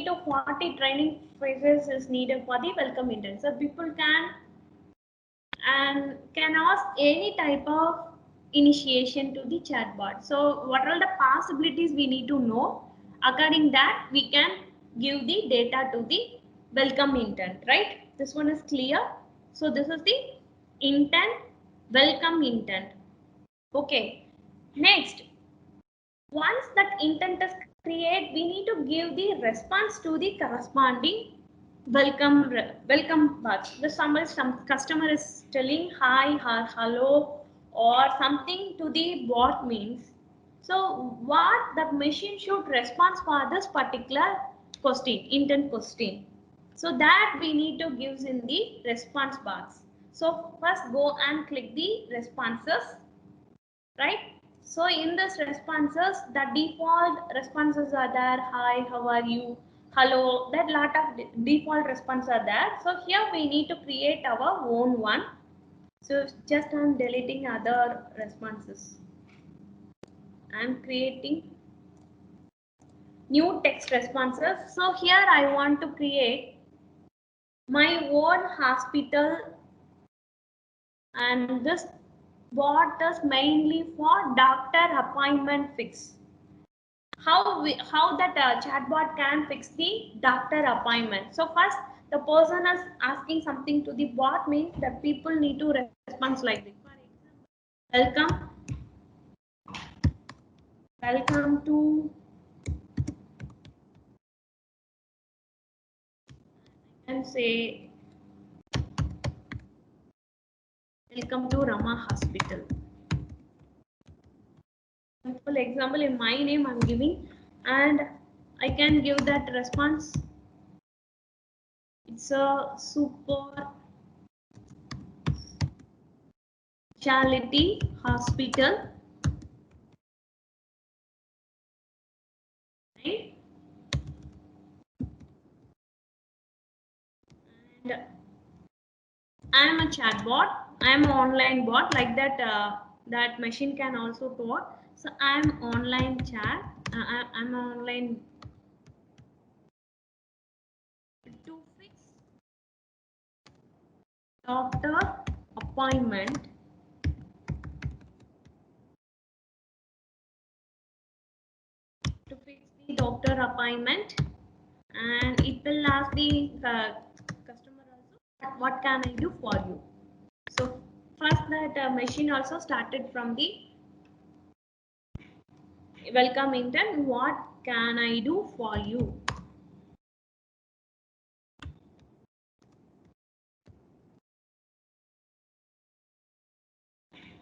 A: to 40 training phrases is needed for the welcome intent. So people can ask any type of initiation to the chatbot. So what are the possibilities we need to know? According that we can give the data to the welcome intent, right? This one is clear. So this is the intent, welcome intent. Okay. Next, once that intent is created, we need to give the response to the corresponding welcome box. Some customer is telling hi or hello or something to the bot means. So what the machine should respond for this particular question, intent question. So that we need to give in the response box. So first go and click the responses, right? So in this responses, the default responses are there. Hi, how are you? Hello. That lot of default responses are there. So here we need to create our own one. So just I'm deleting other responses. I'm creating new text responses. So here I want to create my own hospital, and this bot is mainly for doctor appointment fix. How that chatbot can fix the doctor appointment. So first the person is asking something to the bot means that people need to respond like this. For example, welcome to, and say welcome to Rama Hospital. Simple example in my name I'm giving, and I can give that response. It's a super specialty hospital, right? And I am a chatbot. I am an online bot like that. That machine can also talk. So I am online chat. I'm online to fix doctor appointment. To fix the doctor appointment, and it will ask the customer also, what can I do for you? So first that machine also started from the welcome intent. What can I do for you?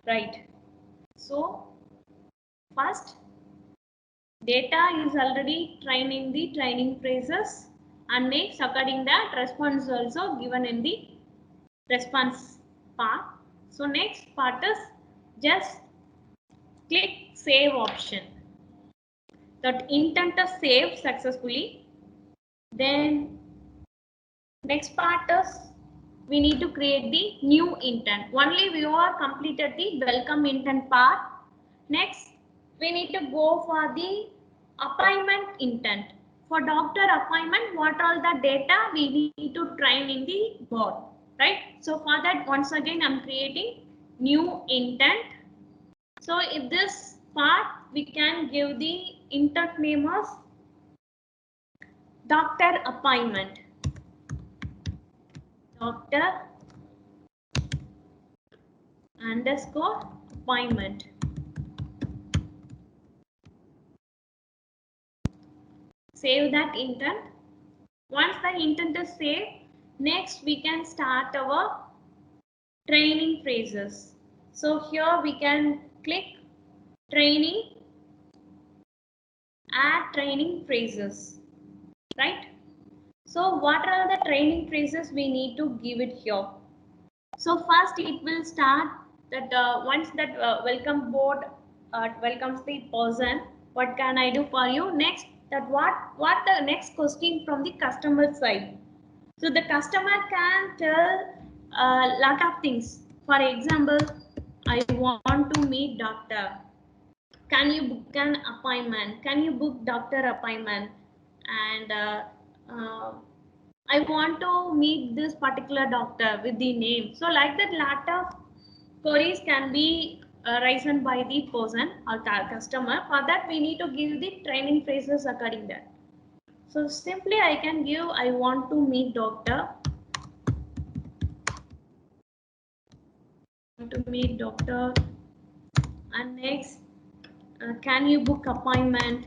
A: Right. So first data is already training the training phrases, and next according that response is also given in the response part. So next part is just click save option. That intent is saved successfully. Then next part is we need to create the new intent. Only we are completed the welcome intent part. Next we need to go for the appointment intent. For doctor appointment, what all the data we need to train in the bot, right? So for that, once again, I'm creating new intent. So in this part, we can give the intent name as doctor appointment. Doctor underscore appointment. Save that intent. Once the intent is saved, next we can start our training phrases. So here we can click training, add training phrases, right? So what are the training phrases we need to give it here? So first it will start that once that welcome board welcomes the person, what can I do for you? Next, that what the next question from the customer side. So the customer can tell a lot of things. For example, I want to meet doctor. Can you book an appointment? Can you book doctor appointment? And I want to meet this particular doctor with the name. So like that, lot of queries can be raised by the person or customer. For that, we need to give the training phrases according to that. So simply I can give, I want to meet doctor. To meet doctor. And next, can you book appointment?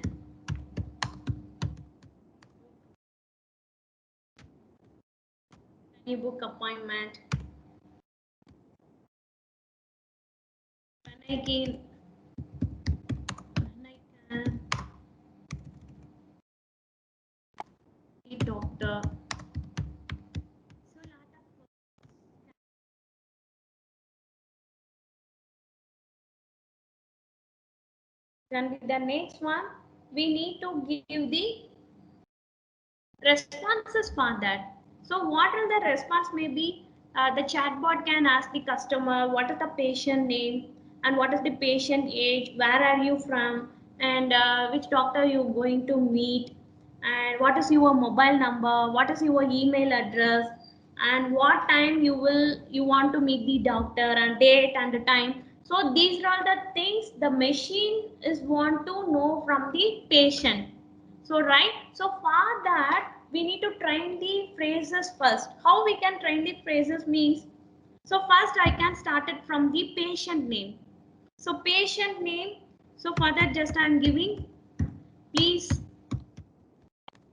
A: Can you book appointment? When I can meet doctor. So lot of then the next one, we need to give the responses for that. So what are the response may be? The chatbot can ask the customer what is the patient name and what is the patient age, where are you from, and which doctor you going to meet, and what is your mobile number, what is your email address, and what time you want to meet the doctor, and date and the time. So these are the things the machine is want to know from the patient. So right, so for that we need to train the phrases first. How we can train the phrases means, so first I can start it from the patient name. So patient name, so for that just I am giving, please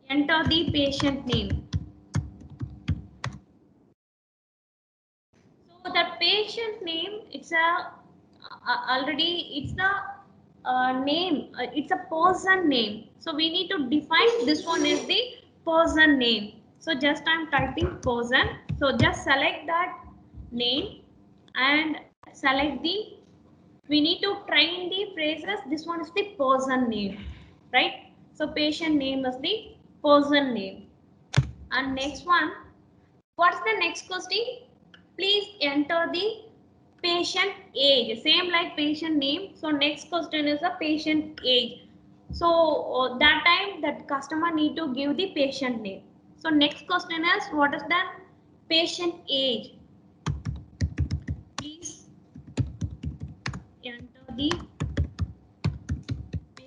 A: enter the patient name. So the patient name, it's a already it's the name, it's a person name. So we need to define this one is the person name. So just I'm typing person. So just select that name and select the, we need to train the phrases. This one is the person name, right? So patient name is the person name. And next one, what's the next question? Please enter the patient age. Same like patient name. So next question is the patient age. So that time that customer need to give the patient name. So next question is what is the patient age? Please enter the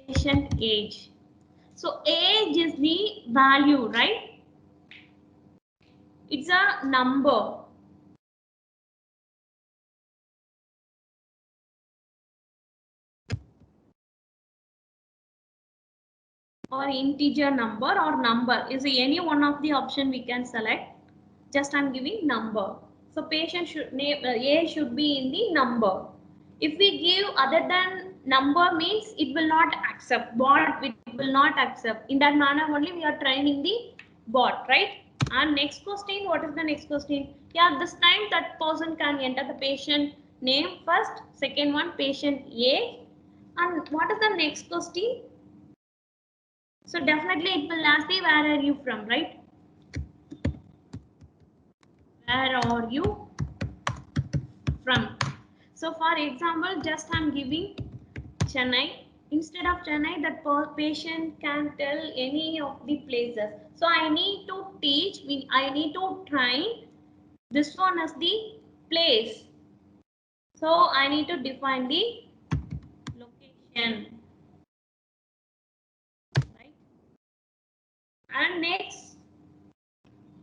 A: patient age. So age is the value, right? It's a number. Or integer number or number is any one of the option we can select. Just I'm giving number. So patient should name A should be in the number. If we give other than number means it will not accept. Bot it will not accept. In that manner only we are training the bot, right? And next question, what is the next question? Yeah, this time that person can enter the patient name first. Second one patient A. And what is the next question? So definitely it will ask you where are you from, right? Where are you from? So for example, just I'm giving Chennai. Instead of Chennai, that patient can tell any of the places. So I need to teach, I need to train this one as the place. So I need to define the location. Right? And next,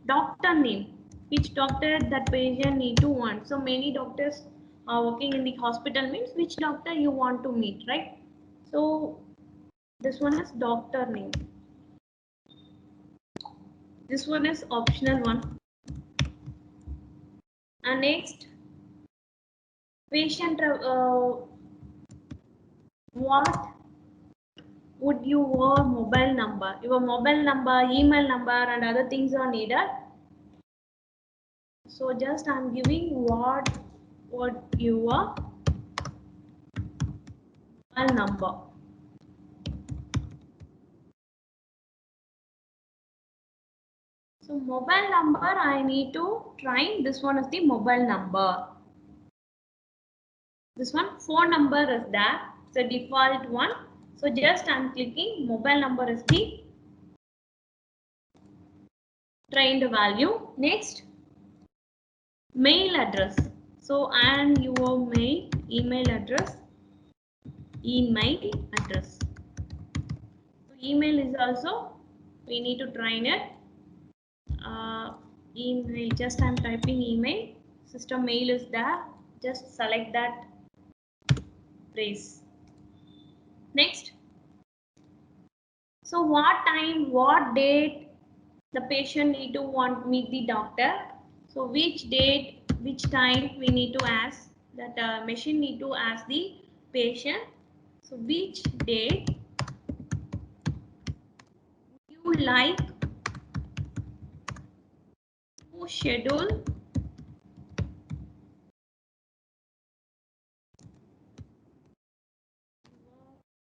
A: doctor name. Which doctor that patient need to want. So many doctors are working in the hospital means which doctor you want to meet, right? So this one is doctor name. This one is optional one. And next, patient what would your mobile number? Your mobile number, email number, and other things are needed. So just I'm giving what your mobile number. So mobile number I need to train. This one is the mobile number. This one phone number is that. It's a default one. So just I'm clicking mobile number is the trained value. Next, mail address. So and your email address. So email is also we need to train it. Email, just I'm typing email. System mail is there. Just select that phrase. Next. So what time, what date the patient need to want meet the doctor. So which date, which time we need to ask that machine need to ask the patient. So which date you like to schedule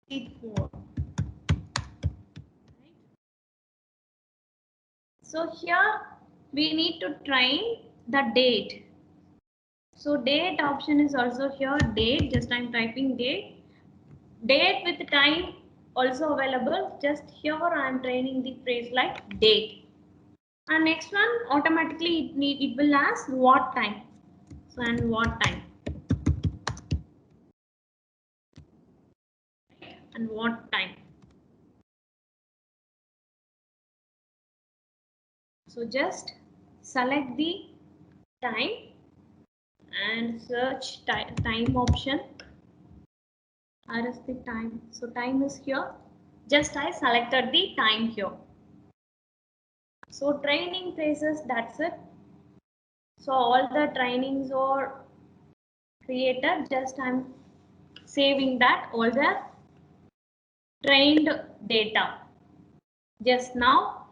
A: it for. Right? So here we need to train the date. So date option is also here, date, just I'm typing date. Date with time also available. Just here I am training the phrase like date. And next one automatically it will ask what time. So and what time. And what time. So just select the time and search time option. Where is the time? So time is here. Just I selected the time here. So training phrases, that's it. So all the trainings are created. Just I'm saving that all the trained data. Just now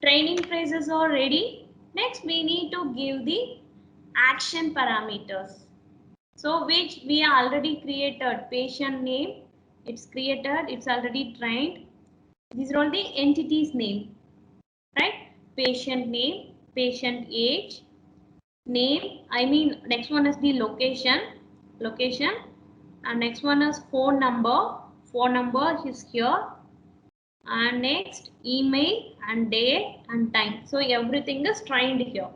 A: training phrases are ready. Next we need to give the action parameters. So which we already created, patient name, it's created, it's already trained. These are all the entities name, right? Patient name, patient age, name, I mean next one is the location, and next one is phone number is here, and next email and date and time. So everything is trained here,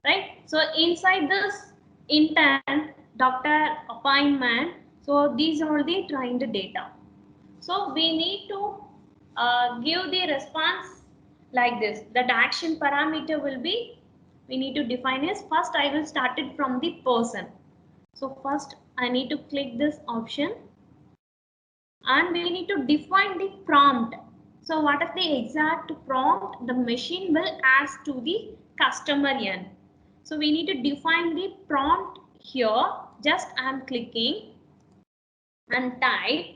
A: right? So inside this intent, doctor appointment, so these are the trained data. So we need to give the response like this. That action parameter will be, we need to define as first I will start it from the person. So first I need to click this option and we need to define the prompt. So what is the exact prompt the machine will ask to the customer end. So we need to define the prompt here. Just I am clicking and type.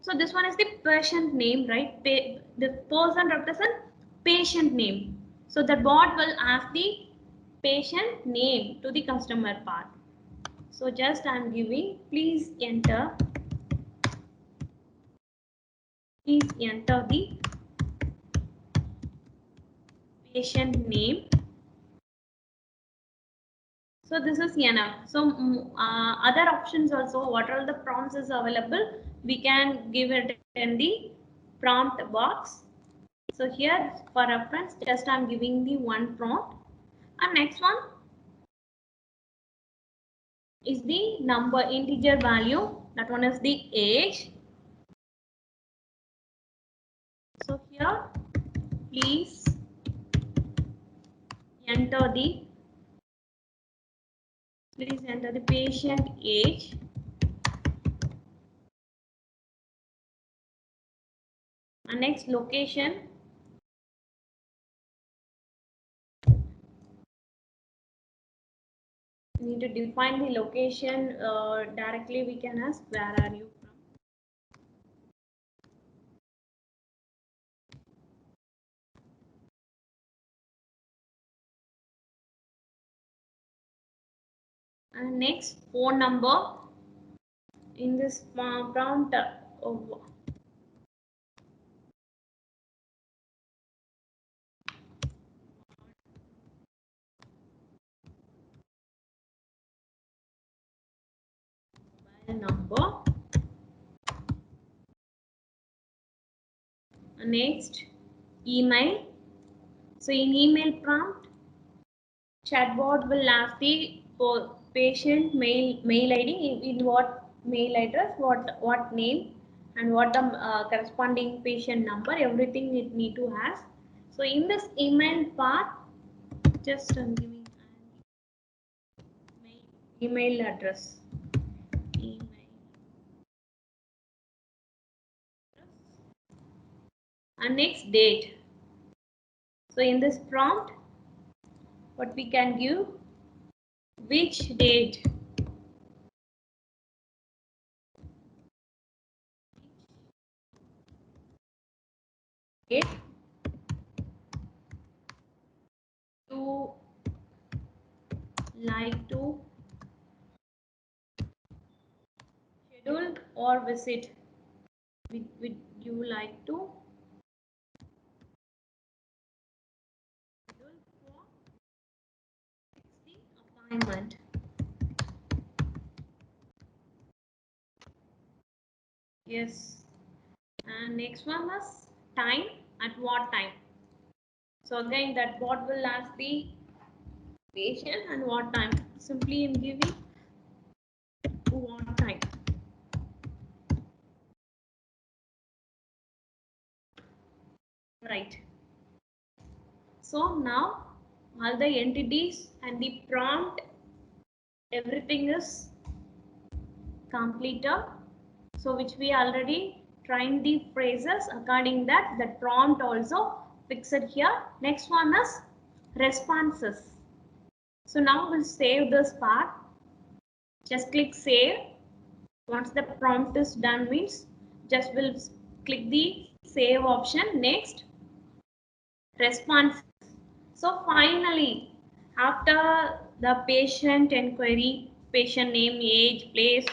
A: So this one is the patient name, right? The person represents patient name. So the bot will ask the patient name to the customer part. So just I am giving, please enter the patient name. So this is enough. So other options also, what are the prompts is available, we can give it in the prompt box. So here for reference, just I'm giving the one prompt. And next one is the number, integer value. That one is the age. So here please enter the patient age. And next location. You need to define the location. Directly we can ask where are you from. And next phone number. In this prompt number. Next email. So in email prompt, chatbot will ask the patient mail ID, in what mail address, what name, and what the corresponding patient number, everything it need to ask. So in this email part, just I'm giving email address. And next date. So in this prompt, what we can give, which date, you like to schedule or visit, would you like to schedule for the appointment. Yes. And next one is time, at what time. So again that bot will ask the patient and what time. Simply in giving what time. Right. So now all the entities and the prompt, everything is completed. So which we already trained the phrases, according that the prompt also fixed here. Next one is responses. So now we'll save this part. Just click save. Once the prompt is done means, just will click the save option. Next, response. So finally, after the patient inquiry, patient name, age, place,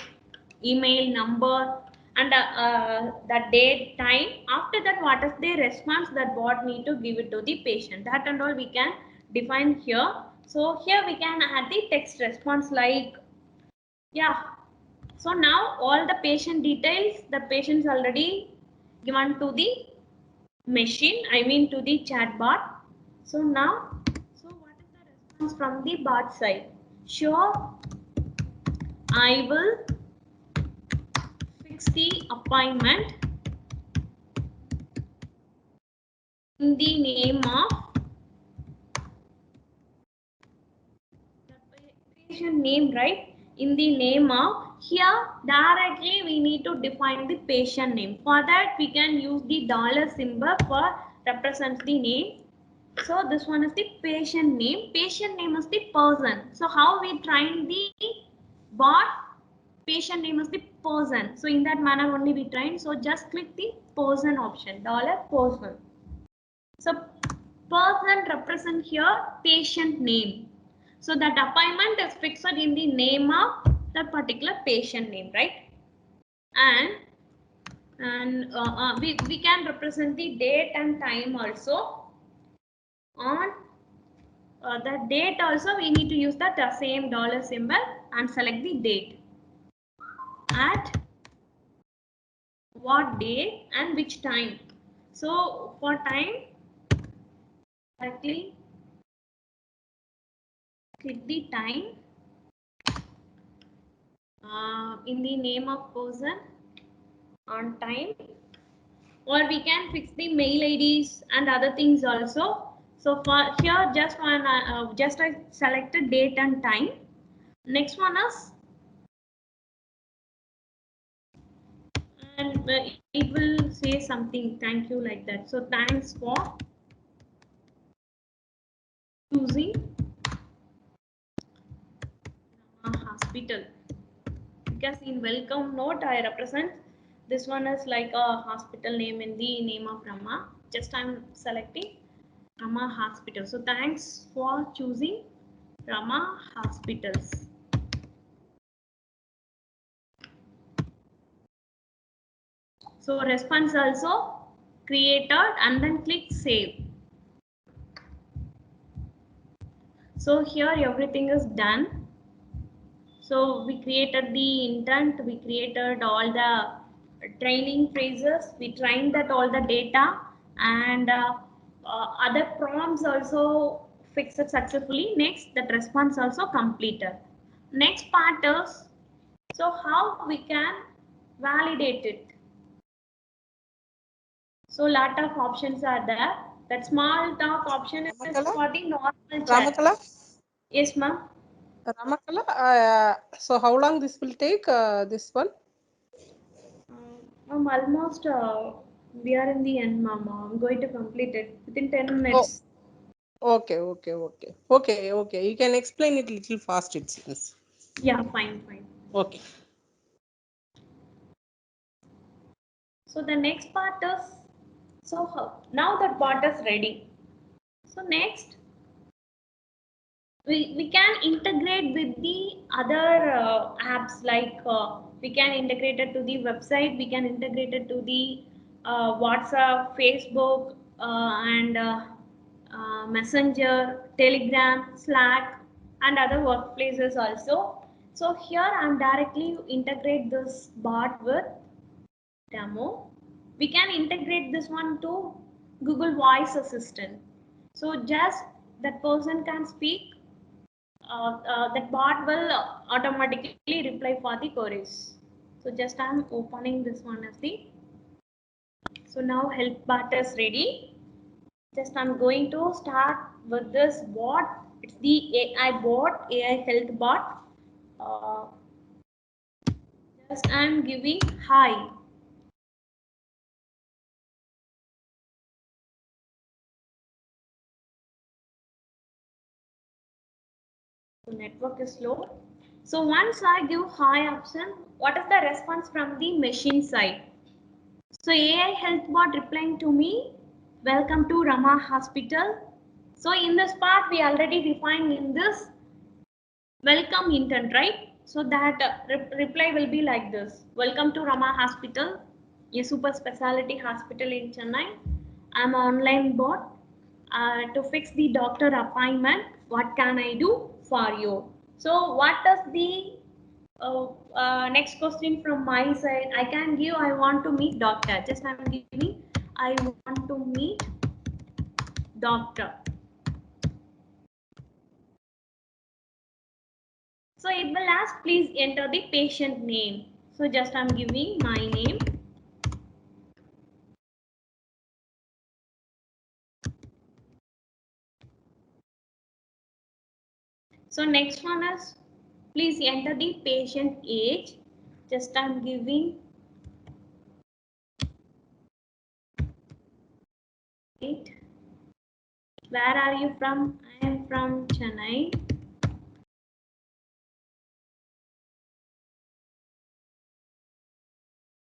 A: email, number, and the date, time, after that what is the response that bot need to give it to the patient, that and all we can define here. So here we can add the text response like, yeah, so now all the patient details, the patient's already given to the machine, I mean to the chatbot. So now, so what is the response from the bot side? Sure, I will fix the appointment in the name of the patient name, right? In the name of, here directly we need to define the patient name. For that we can use the dollar symbol for represents the name. So this one is the patient name. Patient name is the person. So how we train the bot? Patient name is the person. So in that manner only we train. So just click the person option. $person. So person represent here patient name. So that appointment is fixed in the name of that particular patient name, right? And we can represent the date and time also on the date also we need to use that same dollar symbol and select the date. At what date and which time. So for time, directly click the time in the name of person on time, or we can fix the mail IDs and other things also. So for here, just I selected date and time. Next one is, and it will say something, thank you, like that. So thanks for choosing hospital, because in welcome note I represent this one as like a hospital name in the name of Rama. Just I'm selecting Rama Hospital. So thanks for choosing Rama Hospitals. So response also created and then click save. So here everything is done. So we created the intent, we created all the training phrases, we trained that all the data, and other prompts also fixed successfully. Next, that response also completed. Next part is, so how we can validate it. So lot of options are there. That small talk option is
B: Ramakala?
A: for the normal chat.
B: Ramakala?
A: Yes, ma'am.
B: Ramakala, so how long this will take, this one?
A: Ma'am, almost we are in the end, ma'am. I'm going to complete it within 10 minutes.
B: Okay. You can explain it little fast, it seems.
A: Yeah, fine.
B: Okay.
A: So the next part is, so now that part is ready. So next, we can integrate with the other apps, like we can integrate it to the website, we can integrate it to the WhatsApp, Facebook, and Messenger, Telegram, Slack, and other workplaces also. So here I'm directly integrate this bot with demo. We can integrate this one to Google Voice Assistant. So just that person can speak, that bot will automatically reply for the queries. So just I'm opening this one as the, so now help bot is ready. Just I'm going to start with this bot. It's the AI bot, AI health bot. Uh, just I'm giving hi. So network is slow. So once I give hi option, what is the response from the machine side? So AI health bot replying to me, welcome to Rama Hospital. So in this part we already defined in this welcome intent, right? So that reply will be like this. Welcome to Rama Hospital, a super specialty hospital in Chennai. I'm an online bot. To fix the doctor appointment, what can I do for you? So what does the next question from my side? I can give, I want to meet doctor. Just I'm giving, I want to meet doctor. So it will ask, please enter the patient name. So just I'm giving my name. So next one is, please enter the patient age. Just I'm giving 8. Where are you from? I am from Chennai.